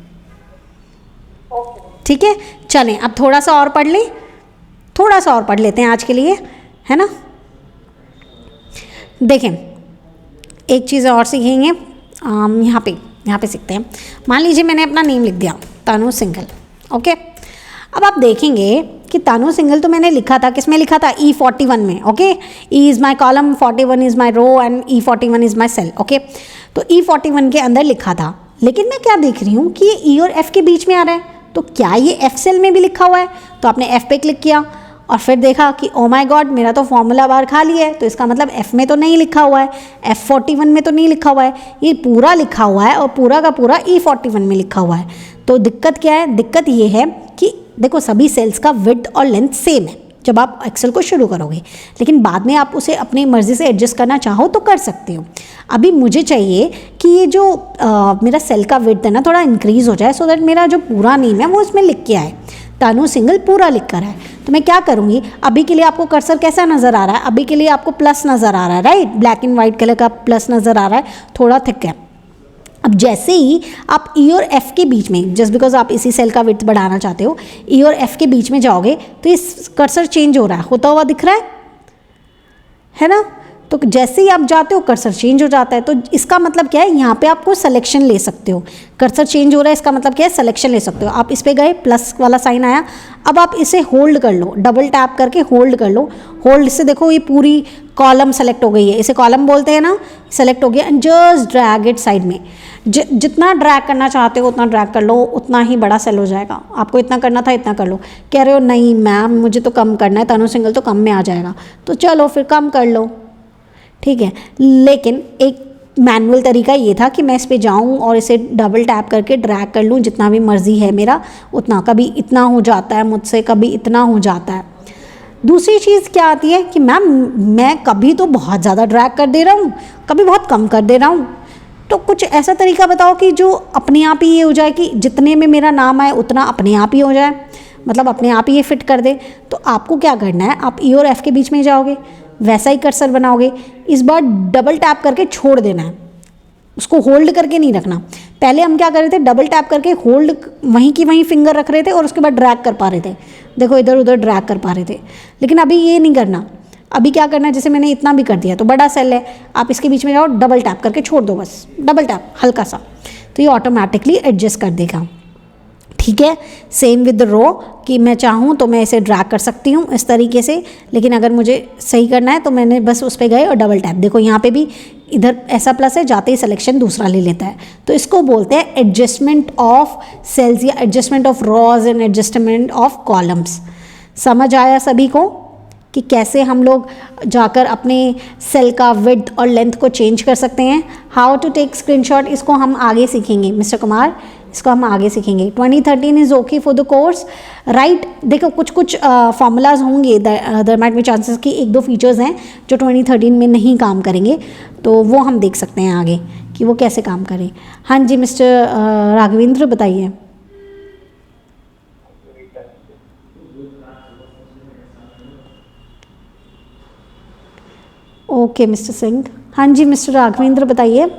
ठीक है, चलें अब थोड़ा सा और पढ़ लें, थोड़ा सा और पढ़ लेते हैं आज के लिए, है ना। देखें एक चीज़ और सीखेंगे, यहाँ पे सीखते हैं। मान लीजिए मैंने अपना नेम लिख दिया तानु सिंघल, ओके। अब आप देखेंगे कि तानु सिंघल तो मैंने लिखा था, किस में लिखा था, E41 में, okay. E is my column, 41 is my row and E41 is my cell, okay. तो E41 के अंदर लिखा था, लेकिन मैं क्या देख रही हूँ कि ये E और F के बीच में आ रहा है, तो क्या ये F सेल में भी लिखा हुआ है? तो आपने F पे क्लिक किया और फिर देखा कि ओ माय गॉड, मेरा तो फॉर्मूला बार खाली है, तो इसका मतलब F में तो नहीं लिखा हुआ है, F41 में तो नहीं लिखा हुआ है, ये पूरा लिखा हुआ है और पूरा का पूरा E41 में लिखा हुआ है। तो दिक्कत क्या है? दिक्कत ये है कि देखो सभी सेल्स का विड्थ और लेंथ सेम है जब आप एक्सेल को शुरू करोगे, लेकिन बाद में आप उसे अपनी मर्ज़ी से एडजस्ट करना चाहो तो कर सकते हो। अभी मुझे चाहिए कि ये जो मेरा सेल का विड्थ है ना थोड़ा इंक्रीज़ हो जाए, सो दैट मेरा जो पूरा नेम है वो इसमें लिख के आए। तानु सिंघल पूरा लिख कर है, तो मैं क्या करूँगी, अभी के लिए आपको कर्सर कैसा नज़र आ रहा है? अभी के लिए आपको प्लस नज़र आ रहा है, right, black and white colour का प्लस नज़र आ रहा है, थोड़ा थिक है। अब जैसे ही आप E और F के बीच में, जस्ट बिकॉज आप इसी सेल का विड्थ बढ़ाना चाहते हो, E और F के बीच में जाओगे तो इस कर्सर चेंज हो रहा है, होता हुआ दिख रहा है ना। तो जैसे ही आप जाते हो कर्सर चेंज हो जाता है। तो इसका मतलब क्या है, यहाँ पे आपको सिलेक्शन ले सकते हो। कर्सर चेंज हो रहा है, इसका मतलब क्या है, सिलेक्शन ले सकते हो। आप इस पे गए, प्लस वाला साइन आया, अब आप इसे होल्ड कर लो, डबल टैप करके होल्ड कर लो। होल्ड से देखो ये पूरी कॉलम सेलेक्ट हो गई है, इसे कॉलम बोलते हैं ना, सेलेक्ट हो गया। And just drag it side में, जितना ड्रैग करना चाहते हो उतना ड्रैग कर लो, उतना ही बड़ा सेल हो जाएगा। आपको इतना करना था इतना कर लो, कह रहे हो नहीं मैम मुझे तो कम करना है, तनु सिंगल तो कम में आ जाएगा, तो चलो फिर कम कर लो, ठीक है। लेकिन एक मैनुअल तरीका ये था कि मैं इस पे जाऊँ और इसे डबल टैप करके ड्रैग कर लूँ, जितना भी मर्जी है मेरा उतना, कभी इतना हो जाता है मुझसे, कभी इतना हो जाता है। दूसरी चीज़ क्या आती है कि मैम मैं कभी तो बहुत ज़्यादा ड्रैग कर दे रहा हूँ, कभी बहुत कम कर दे रहा हूँ, तो कुछ ऐसा तरीका बताओ कि जो अपने आप ही ये हो जाए कि जितने में मेरा नाम आए उतना अपने आप ही हो जाए, मतलब अपने आप ही ये फिट कर दे। तो आपको क्या करना है, आप ई और एफ के बीच में जाओगे, वैसा ही कर्सर बनाओगे, इस बार डबल टैप करके छोड़ देना है, उसको होल्ड करके नहीं रखना। पहले हम क्या कर रहे थे, डबल टैप करके होल्ड वहीं की वहीं फिंगर रख रहे थे और उसके बाद ड्रैग कर पा रहे थे, देखो इधर उधर ड्रैग कर पा रहे थे। लेकिन अभी ये नहीं करना, अभी क्या करना है, जैसे मैंने इतना भी कर दिया तो बड़ा सेल है, आप इसके बीच में जाओ, डबल टैप करके छोड़ दो, बस डबल टैप हल्का सा, तो ये ऑटोमेटिकली एडजस्ट कर देगा, ठीक है। सेम विद रो कि मैं चाहूँ तो मैं इसे ड्रैग कर सकती हूँ इस तरीके से, लेकिन अगर मुझे सही करना है तो मैंने बस उस पर गए और डबल टैप, देखो यहाँ पे भी इधर ऐसा प्लस है, जाते ही सिलेक्शन दूसरा ले लेता है। तो इसको बोलते हैं एडजस्टमेंट ऑफ सेल्स या adjustment of rows and adjustment of columns. समझ आया सभी को कि कैसे हम लोग जाकर अपने सेल का विड्थ और लेंथ को चेंज कर सकते हैं। हाउ टू टेक स्क्रीनशॉट, इसको हम आगे सीखेंगे मिस्टर कुमार, इसको हम आगे सीखेंगे। 2013 is okay for the course, right. देखो कुछ कुछ फॉर्मूलाज होंगे, देयर माइट बी चांसेस कि एक दो फीचर्स हैं जो 2013 में नहीं काम करेंगे, तो वो हम देख सकते हैं आगे कि वो कैसे काम करें। हाँ जी मिस्टर राघवेंद्र बताइए। Okay mister Singh. हाँ जी मिस्टर राघवेंद्र बताइए।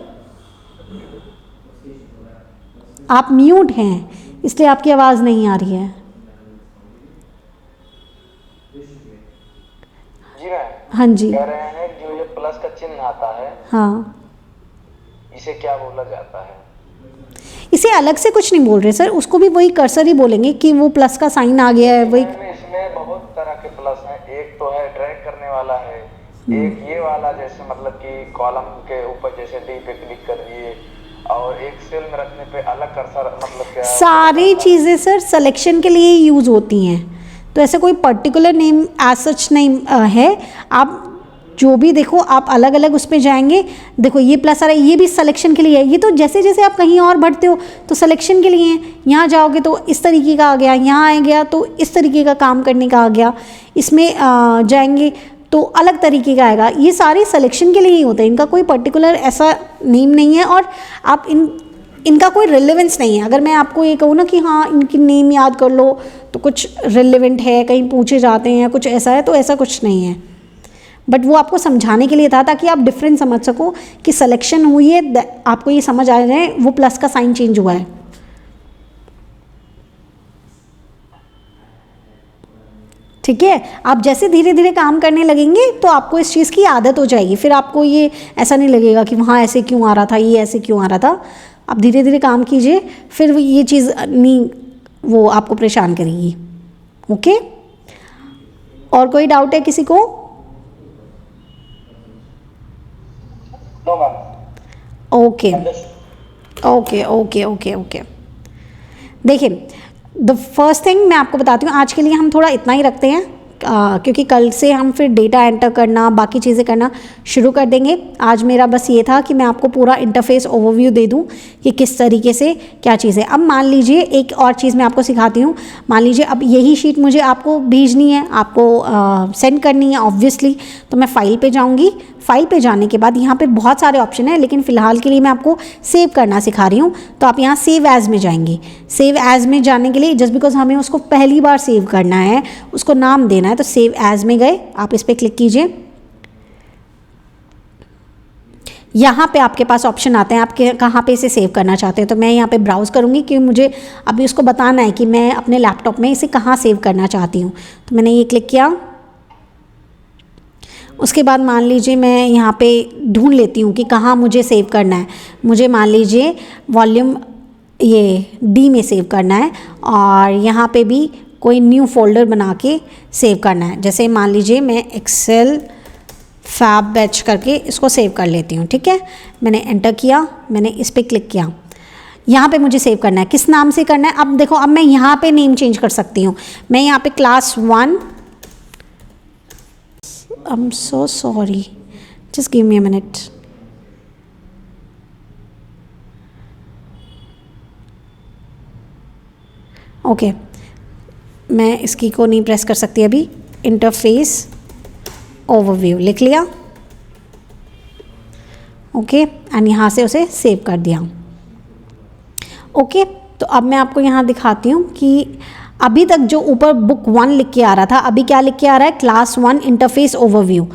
आप म्यूट हैं इसलिए आपकी आवाज़ नहीं आ रही है। जी मैम। हाँ जी कह रहे हैं जो ये प्लस का चिन्ह आता है, हाँ, इसे क्या बोला जाता है? इसे अलग से कुछ नहीं बोल रहे सर, उसको भी वही कर्सर ही बोलेंगे कि वो प्लस का साइन आ गया है वही। मैम, इसमें बहुत तरह के प्लस हैं, एक तो है ड्रैग करने वाला है, एक ये वाला जैसे मतलब कि कॉलम के ऊपर जैसे डी पे क्लिक कर दिए, और एक सेल में रखने पे अलग कर्सर, मतलब क्या सारी चीज़ें सर सिलेक्शन के लिए यूज़ होती हैं, तो ऐसे कोई पर्टिकुलर नेम एज सच नहीं है। आप जो भी देखो आप अलग अलग उस पर जाएंगे, देखो ये प्लस आ रहा है, ये भी सिलेक्शन के लिए है। ये तो जैसे जैसे आप कहीं और बढ़ते हो तो सिलेक्शन के लिए है, यहाँ जाओगे तो इस तरीके का आ गया, यहाँ आ गया तो इस तरीके का काम करने का आ गया, इसमें जाएंगे तो अलग तरीके का आएगा। ये सारे सिलेक्शन के लिए ही होते हैं, इनका कोई पर्टिकुलर ऐसा नेम नहीं है और आप इनका कोई रिलेवेंस नहीं है। अगर मैं आपको ये कहूँ ना कि हाँ इनकी नेम याद कर लो तो कुछ रिलेवेंट है, कहीं पूछे जाते हैं, कुछ ऐसा है, तो ऐसा कुछ नहीं है। बट वो आपको समझाने के लिए था ताकि आप डिफरेंस समझ सको कि सिलेक्शन हुई है, आपको ये समझ आ जाए वो प्लस का साइन चेंज हुआ है। ठीक है, आप जैसे धीरे धीरे काम करने लगेंगे तो आपको इस चीज़ की आदत हो जाएगी, फिर आपको ये ऐसा नहीं लगेगा कि वहाँ ऐसे क्यों आ रहा था, ये ऐसे क्यों आ रहा था। आप धीरे धीरे काम कीजिए, फिर ये चीज़ नहीं वो आपको परेशान करेगी। ओके, और कोई डाउट है किसी को? No ma'am. Okay okay okay okay okay. देखिए द फर्स्ट थिंग मैं आपको बताती हूँ, आज के लिए हम थोड़ा इतना ही रखते हैं क्योंकि कल से हम फिर डेटा एंटर करना बाकी चीज़ें करना शुरू कर देंगे। आज मेरा बस ये था कि मैं आपको पूरा इंटरफेस ओवरव्यू दे दूँ कि किस तरीके से क्या चीज़ है। अब मान लीजिए एक और चीज़ मैं आपको सिखाती हूँ। मान लीजिए अब यही शीट मुझे आपको भेजनी है, आपको सेंड करनी है ऑब्वियसली, तो मैं फाइल पे जाऊँगी। फाइल पे जाने के बाद यहाँ पे बहुत सारे ऑप्शन है, लेकिन फ़िलहाल के लिए मैं आपको सेव करना सिखा रही हूँ। तो आप यहाँ सेव एज़ में जाएंगे। सेव एज़ में जाने के लिए जस्ट बिकॉज हमें उसको पहली बार सेव करना है, उसको नाम देना है, तो सेव एज़ में गए, आप इस पर क्लिक कीजिए। यहाँ पे आपके पास ऑप्शन आते हैं, आप कहाँ पे इसे सेव करना चाहते हैं। तो मैं यहाँ पे ब्राउज़ करूँगी क्योंकि मुझे अभी उसको बताना है कि मैं अपने लैपटॉप में इसे कहाँ सेव करना चाहती हूँ। तो मैंने ये क्लिक किया उसके बाद मान लीजिए मैं यहाँ पे ढूंढ लेती हूँ कि कहाँ मुझे सेव करना है। मुझे मान लीजिए वॉल्यूम ये डी में सेव करना है और यहाँ पे भी कोई न्यू फोल्डर बना के सेव करना है। जैसे मान लीजिए मैं एक्सेल फैब बैच करके इसको सेव कर लेती हूँ, ठीक है। मैंने एंटर किया, मैंने इस पर क्लिक किया, यहाँ पे मुझे सेव करना है। किस नाम से करना है? अब देखो, अब मैं यहाँ पे नेम चेंज कर सकती हूँ। मैं यहाँ पे class 1, I am so sorry, just give me a minute. Okay, मैं इसकी को नहीं प्रेस कर सकती अभी। इंटरफेस ओवरव्यू लिख लिया, ओके, एंड यहाँ से उसे सेव कर दिया। ओके, तो अब मैं आपको यहाँ दिखाती हूँ कि अभी तक जो ऊपर बुक 1 लिख के आ रहा था, अभी क्या लिख के आ रहा है? Class 1 interface overview.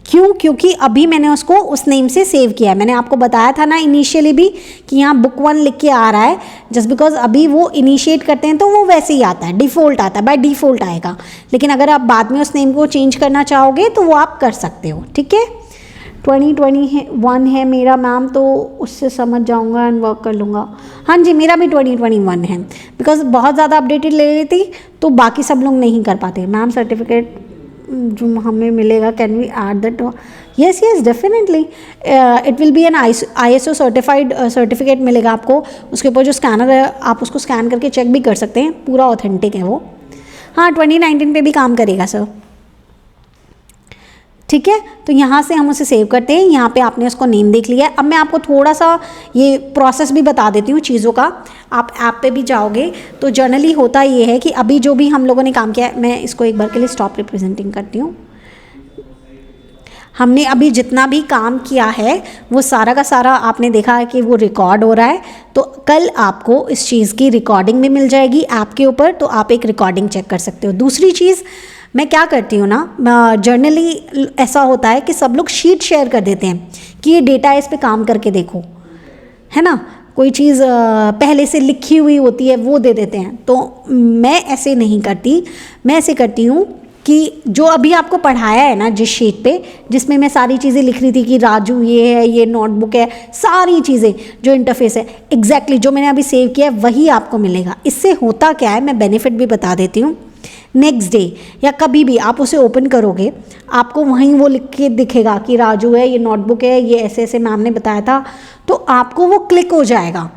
क्यों? क्योंकि अभी मैंने उसको उस नेम से सेव किया है। मैंने आपको बताया था ना इनिशियली भी कि यहाँ बुक 1 लिख के आ रहा है, जस्ट बिकॉज अभी वो इनिशिएट करते हैं तो वो वैसे ही आता है, डिफ़ॉल्ट आता है, बाय डिफ़ॉल्ट आएगा। लेकिन अगर आप बाद में उस नेम को चेंज करना चाहोगे तो वो आप कर सकते हो, ठीक है। 2021 है मेरा मैम, तो उससे समझ जाऊंगा एंड वर्क कर लूँगा। हाँ जी, मेरा भी 2021 है, बिकॉज बहुत ज़्यादा अपडेटेड ले लेती तो बाकी सब लोग नहीं कर पाते। मैम सर्टिफिकेट जो हमें मिलेगा, can we add that? Yes yes definitely, it will be an ISO certified certificate मिलेगा आपको। उसके ऊपर जो स्कैनर है आप उसको स्कैन करके चेक भी कर सकते हैं, पूरा ऑथेंटिक है वो। हाँ, 2019 पे भी काम करेगा सर, ठीक है। तो यहाँ से हम उसे सेव करते हैं। यहाँ पे आपने उसको नेम देख लिया है। अब मैं आपको थोड़ा सा ये प्रोसेस भी बता देती हूँ चीज़ों का। आप ऐप पे भी जाओगे तो जनरली होता ये है कि अभी जो भी हम लोगों ने काम किया है, मैं इसको एक बार के लिए स्टॉप रिप्रेजेंटिंग करती हूँ। हमने अभी जितना भी काम किया है वो सारा का सारा आपने देखा है कि वो रिकॉर्ड हो रहा है। तो कल आपको इस चीज़ की रिकॉर्डिंग भी मिल जाएगी ऐप के ऊपर, तो आप एक रिकॉर्डिंग चेक कर सकते हो। दूसरी चीज़ मैं क्या करती हूँ ना, जर्नली ऐसा होता है कि सब लोग शीट शेयर कर देते हैं कि ये डेटा है, इस पे काम करके देखो, है ना। कोई चीज़ पहले से लिखी हुई होती है वो दे देते हैं। तो मैं ऐसे नहीं करती, मैं ऐसे करती हूँ कि जो अभी आपको पढ़ाया है ना जिस शीट पे, जिसमें मैं सारी चीज़ें लिख रही थी कि राजू ये है, ये नोटबुक है, सारी चीज़ें जो इंटरफेस है एग्जैक्टली जो मैंने अभी सेव किया है वही आपको मिलेगा। इससे होता क्या है, मैं बेनिफिट भी बता देती हूँ। नेक्स्ट डे या कभी भी आप उसे ओपन करोगे, आपको वहीं वो लिख के दिखेगा कि राजू है, ये नोटबुक है, ये ऐसे ऐसे मैम ने बताया था। तो आपको वो क्लिक हो जाएगा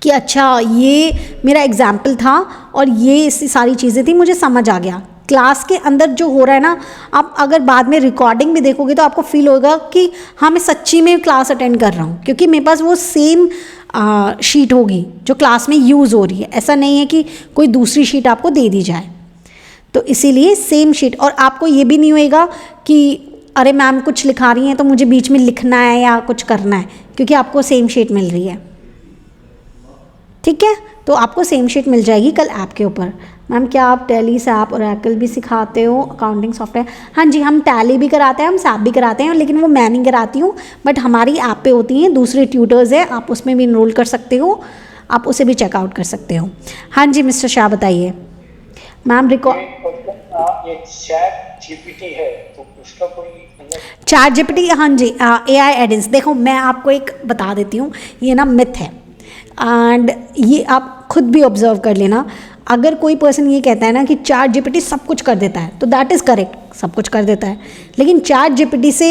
कि अच्छा ये मेरा एग्जाम्पल था और ये सारी चीज़ें थी, मुझे समझ आ गया। क्लास के अंदर जो हो रहा है ना, आप अगर बाद में रिकॉर्डिंग भी देखोगे तो आपको फील होगा कि हाँ मैं सच्ची में क्लास अटेंड कर रहा हूँ, क्योंकि मेरे पास वो सेम शीट होगी जो क्लास में यूज़ हो रही है। ऐसा नहीं है कि कोई दूसरी शीट आपको दे दी जाए, तो इसीलिए सेम शीट। और आपको ये भी नहीं होएगा कि अरे मैम कुछ लिखा रही हैं तो मुझे बीच में लिखना है या कुछ करना है, क्योंकि आपको सेम शीट मिल रही है, ठीक है। तो आपको सेम शीट मिल जाएगी कल ऐप के ऊपर। मैम क्या आप टैली सैप और ओरेकल भी सिखाते हो, अकाउंटिंग सॉफ्टवेयर? हाँ जी, हम टैली भी कराते हैं, हम सैप भी कराते हैं, लेकिन वो मैं नहीं कराती हूँ, बट हमारी ऐप पे होती हैं, दूसरे ट्यूटर्स हैं, आप उसमें भी इनरोल कर सकते हो, आप उसे भी चेकआउट कर सकते हो। हाँ जी मिस्टर शाह बताइए। मैम ये चैट जीपीटी है तो उसका कोई चैट जीपीटी, हाँ जी, AI एडिंस। देखो मैं आपको एक बता देती हूँ, ये ना मिथ है एंड ये आप खुद भी ऑब्जर्व कर लेना। अगर कोई पर्सन ये कहता है ना कि चैट जीपीटी सब कुछ कर देता है, तो दैट इज़ करेक्ट, सब कुछ कर देता है। लेकिन चैट जीपीटी से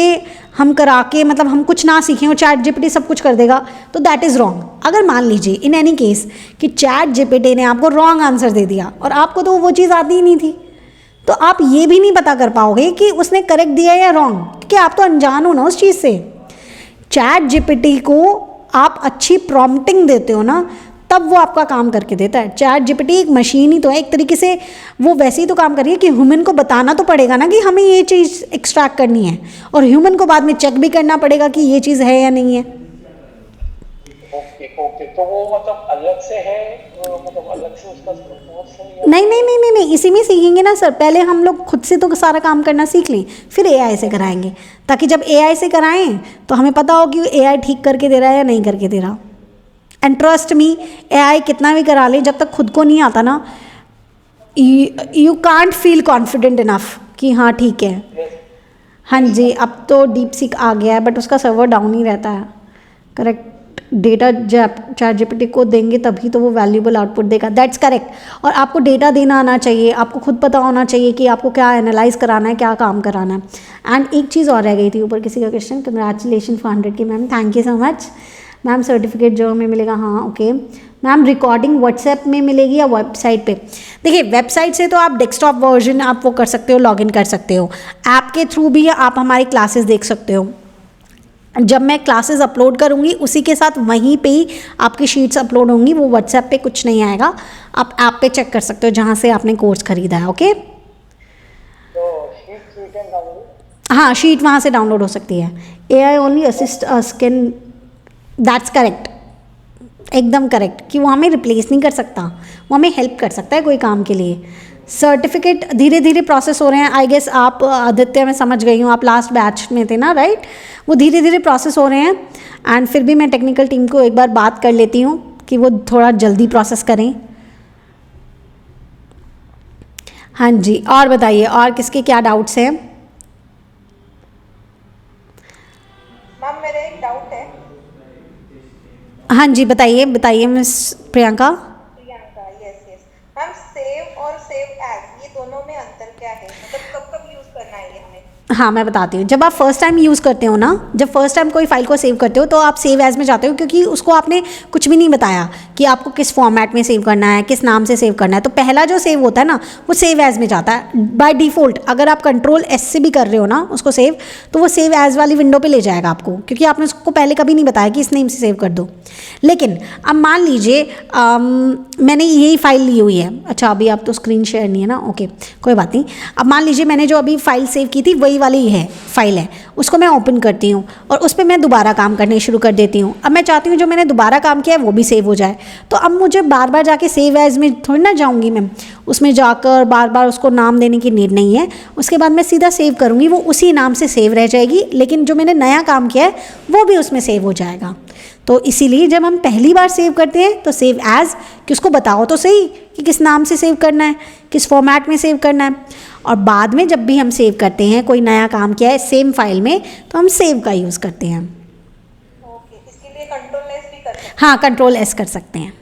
हम करा के मतलब हम कुछ ना सीखें और चैट जीपीटी सब कुछ कर देगा, तो दैट इज़ रॉन्ग। अगर मान लीजिए इन एनी केस कि चैट जीपीटी ने आपको रॉन्ग आंसर दे दिया और आपको तो वो चीज़ आती ही नहीं थी, तो आप ये भी नहीं पता कर पाओगे कि उसने करेक्ट दिया या रॉन्ग, क्योंकि आप तो अनजान हो ना उस चीज़ से। चैट जीपीटी को आप अच्छी प्रॉम्प्टिंग देते हो ना, तब वो आपका काम करके देता है। चैट जीपीटी एक मशीन ही तो है एक तरीके से, वो वैसे ही तो काम कर रही है कि ह्यूमन को बताना तो पड़ेगा ना कि हमें ये चीज़ एक्सट्रैक्ट करनी है, और ह्यूमन को बाद में चेक भी करना पड़ेगा कि ये चीज़ है या नहीं है। ओके, तो वो मतलब अलग से है, मतलब अलग से उसका कोर्स है या? नहीं, इसी में सीखेंगे ना सर। पहले हम लोग खुद से तो सारा काम करना सीख लें, फिर AI से कराएंगे, ताकि जब AI से कराएं तो हमें पता हो कि AI ठीक करके दे रहा है या नहीं करके दे रहा। एंड ट्रस्ट मी, AI कितना भी करा ले, जब तक खुद को नहीं आता ना, you can't feel confident enough कि हाँ ठीक है। हाँ जी, अब तो डीप सीक आ गया है बट उसका सर्वर डाउन ही रहता है। करेक्ट, डेटा जब ChatGPT को देंगे तभी तो वो वैल्यूबल आउटपुट देगा। That's correct. और आपको डेटा देना आना चाहिए, आपको खुद पता होना चाहिए कि आपको क्या एनालाइज कराना है, क्या काम कराना है। एंड एक चीज़ और रह गई थी ऊपर किसी का क्वेश्चन। कंग्रेचुलेशन फॉर 100 की ma'am, thank you so much ma'am. Certificate जो हमें मिलेगा, हाँ ओके मैम। रिकॉर्डिंग व्हाट्सएप में मिलेगी या वेबसाइट पे? देखिए वेबसाइट से तो आप डेस्कटॉप वर्जन आप वो कर सकते हो, लॉगिन कर सकते हो। ऐप के थ्रू भी आप हमारी क्लासेस देख सकते हो। जब मैं क्लासेस अपलोड करूँगी उसी के साथ वहीं पे ही आपकी शीट्स अपलोड होंगी, वो व्हाट्सएप पे कुछ नहीं आएगा, आप ऐप पे चेक कर सकते हो जहाँ से आपने कोर्स खरीदा है। ओके, तो शीट वी कैन डाउनलोड? हाँ शीट वहाँ से डाउनलोड हो सकती है। AI only assist us can, that's correct, एकदम करेक्ट कि वो हमें रिप्लेस नहीं कर सकता, वो हमें हेल्प कर सकता है कोई काम के लिए। सर्टिफिकेट धीरे धीरे प्रोसेस हो रहे हैं। आई गेस आप आदित्य, मैं समझ गई हूँ आप लास्ट बैच में थे ना, राइट? वो धीरे धीरे प्रोसेस हो रहे हैं। एंड फिर भी मैं टेक्निकल टीम को एक बार बात कर लेती हूँ कि वो थोड़ा जल्दी प्रोसेस करें। हाँ जी, और बताइए और किसके क्या डाउट्स हैं? मैम मेरा एक डाउट है। हाँ जी बताइए बताइए miss Priyanka. Priyanka, yes yes ma'am. Save और सेव एज, ये दोनों में अंतर क्या है? मतलब कब कब यूज करना है ये हमें? हाँ मैं बताती हूँ। जब आप फर्स्ट टाइम यूज़ करते हो ना, जब फर्स्ट टाइम कोई फाइल को सेव करते हो तो आप सेव एज में जाते हो, क्योंकि उसको आपने कुछ भी नहीं बताया कि आपको किस फॉर्मेट में सेव करना है, किस नाम से सेव करना है। तो पहला जो सेव होता है ना, वो सेव एज में जाता है बाय डिफ़ॉल्ट। अगर आप Ctrl+S से भी कर रहे हो ना उसको सेव, तो वो सेव एज वाली विंडो पे ले जाएगा आपको, क्योंकि आपने उसको पहले कभी नहीं बताया कि इस नेम से सेव कर दो। लेकिन अब मान लीजिए मैंने यही फाइल ली हुई है। अच्छा अभी आप तो स्क्रीन शेयर नहीं है ना, ओके कोई बात नहीं। अब मान लीजिए मैंने जो अभी फाइल सेव की थी वही वाली है फाइल है, उसको मैं ओपन करती हूँ और उस पर मैं दोबारा काम करने शुरू कर देती हूँ। अब मैं चाहती हूँ जो मैंने दोबारा काम किया है वो भी सेव हो जाए। तो अब मुझे बार बार जाके सेव एज में थोड़ी ना जाऊँगी मैं, उसमें जाकर बार बार उसको नाम देने की नीड नहीं है। उसके बाद मैं सीधा सेव करूँगी, वो उसी नाम से सेव रह जाएगी, लेकिन जो मैंने नया काम किया है वो भी उसमें सेव हो जाएगा। तो इसीलिए जब हम पहली बार सेव करते हैं तो सेव एज, कि उसको बताओ तो सही कि किस नाम से सेव करना है, किस फॉर्मेट में सेव करना है। और बाद में जब भी हम सेव करते हैं, कोई नया काम किया है सेम फाइल में, तो हम सेव का यूज़ करते हैं। ओके, इसके लिए Ctrl+S भी कर सकते हाँ Ctrl+S कर सकते हैं। हैं?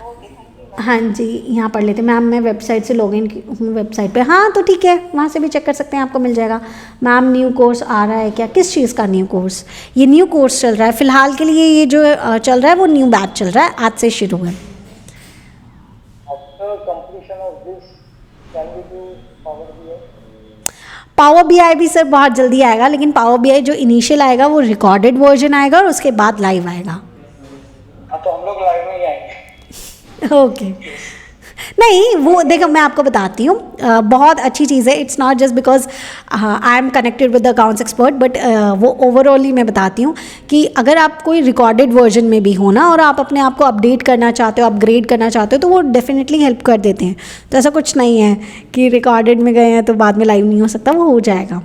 Okay, thank you. हाँ जी यहाँ पढ़ लेते हैं। मैम मैं वेबसाइट से लॉगिन हूँ वेबसाइट पे, हाँ तो ठीक है वहाँ से भी चेक कर सकते हैं, आपको मिल जाएगा। मैम न्यू कोर्स आ रहा है क्या? किस चीज़ का न्यू कोर्स? ये न्यू कोर्स चल रहा है फ़िलहाल के लिए, ये जो चल रहा है वो न्यू बैच चल रहा है, आज से शुरू है। After completion of this, can we do Power BI? Power BI भी सर बहुत जल्दी आएगा, लेकिन पावर BI जो इनिशियल आएगा वो रिकॉर्डेड वर्जन आएगा और उसके बाद लाइव आएगा। हाँ तो हम लोग लाइव में ही आएंगे। ओके नहीं वो देखो मैं आपको बताती हूँ, बहुत अच्छी चीज़ है। It's not just because I am connected with the accounts expert, but वो ओवरऑल ही मैं बताती हूँ कि अगर आप कोई रिकॉर्डेड वर्जन में भी हो ना और आप अपने आप को अपडेट करना चाहते हो, अपग्रेड करना चाहते हो, तो वो डेफिनेटली हेल्प कर देते हैं। तो ऐसा कुछ नहीं है कि रिकॉर्डेड में गए हैं तो बाद में लाइव नहीं हो सकता, वो हो जाएगा।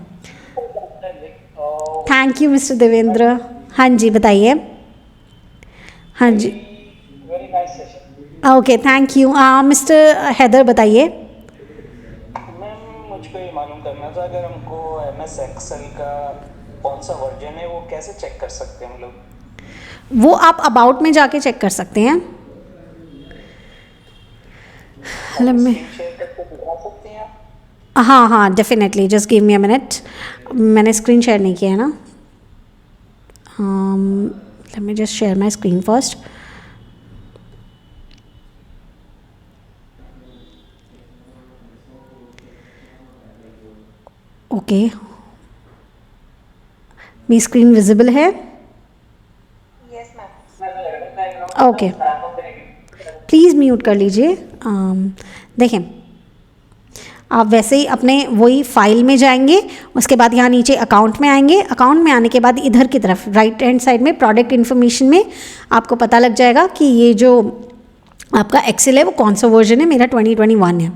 Thank you mister Devendra. हाँ जी बताइए। हाँ जी very nice session. Okay thank you. Mister Haider बताइए। मैम मुझको ये मालूम करना था, अगर हमको MS एक्सेल का कौन सा वर्जन है वो कैसे चेक कर सकते हैं हम लोग? वो आप अबाउट में जाके चेक कर सकते हैं। में शेयर करके दिखा सकते हैं आप? हाँ हाँ definitely, just give me a minute. मैंने स्क्रीन शेयर नहीं किया है ना, late me just share my screen first. Okay मेरी स्क्रीन विजिबल है? Yes ma'am. Okay please mute कर लीजिए। देखें आप वैसे ही अपने वही फाइल में जाएंगे, उसके बाद यहाँ नीचे अकाउंट में आएंगे। अकाउंट में आने के बाद इधर की तरफ राइट हैंड साइड में प्रोडक्ट इन्फॉर्मेशन में आपको पता लग जाएगा कि ये जो आपका एक्सेल है वो कौन सा वर्जन है। मेरा 2021 है।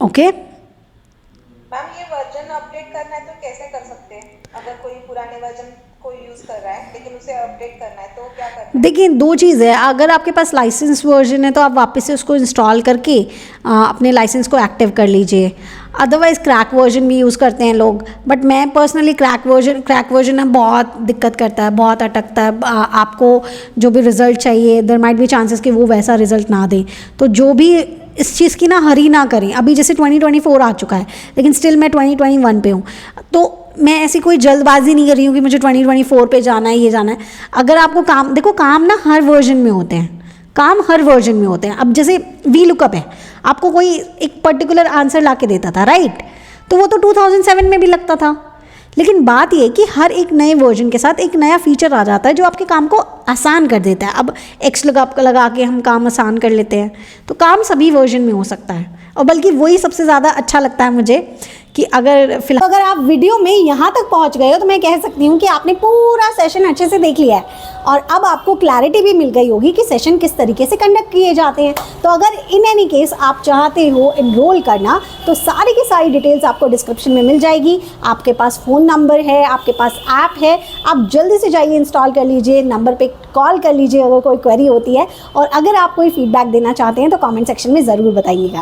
ओके मैम ये वर्जन अपडेट करना है तो कैसे कर सकते हैं? अगर कोई पुराने वर्जन को यूज यूज कर रहा है लेकिन उसे अपडेट करना है, तो क्या करना है? देखिए, दो चीज़ है। अगर आपके पास लाइसेंस वर्जन है तो आप वापस से उसको इंस्टॉल करके अपने लाइसेंस को एक्टिव कर लीजिए। अदरवाइज़ क्रैक वर्जन भी यूज़ करते हैं लोग, बट मैं पर्सनली क्रैक वर्जन ना बहुत दिक्कत करता है, बहुत अटकता है। आपको जो भी रिज़ल्ट चाहिए, देयर माइट बी चांसेस कि वो वैसा रिज़ल्ट ना दे। तो जो भी इस चीज़ की ना हरी ना करें। अभी जैसे 2024 आ चुका है लेकिन स्टिल मैं 2021 पे हूँ, तो मैं ऐसी कोई जल्दबाजी नहीं कर रही हूँ कि मुझे 2024 पे जाना है, ये जाना है। अगर आपको काम, देखो काम ना हर वर्जन में होते हैं, काम हर वर्जन में होते हैं। अब जैसे वी लुकअप है, आपको कोई एक पर्टिकुलर आंसर ला के देता था, राइट? तो वो तो 2007 में भी लगता था। लेकिन बात ये कि हर एक नए वर्जन के साथ एक नया फीचर आ जाता है जो आपके काम को आसान कर देता है। अब एक्स लगा के हम काम आसान कर लेते हैं, तो काम सभी वर्जन में हो सकता है। और बल्कि वही सबसे ज़्यादा अच्छा लगता है मुझे कि अगर आप वीडियो में यहाँ तक पहुँच गए हो तो मैं कह सकती हूँ कि आपने पूरा सेशन अच्छे से देख लिया है और अब आपको क्लैरिटी भी मिल गई होगी कि सेशन किस तरीके से कंडक्ट किए जाते हैं। तो अगर इन एनी केस आप चाहते हो एनरोल करना तो सारी की सारी डिटेल्स आपको डिस्क्रिप्शन में मिल जाएगी। आपके पास फ़ोन नंबर है, आपके पास ऐप है, आप जल्दी से जाइए इंस्टॉल कर लीजिए, नंबर पे कॉल कर लीजिए अगर कोई क्वेरी होती है। और अगर आप कोई फीडबैक देना चाहते हैं तो कमेंट सेक्शन में ज़रूर बताइएगा।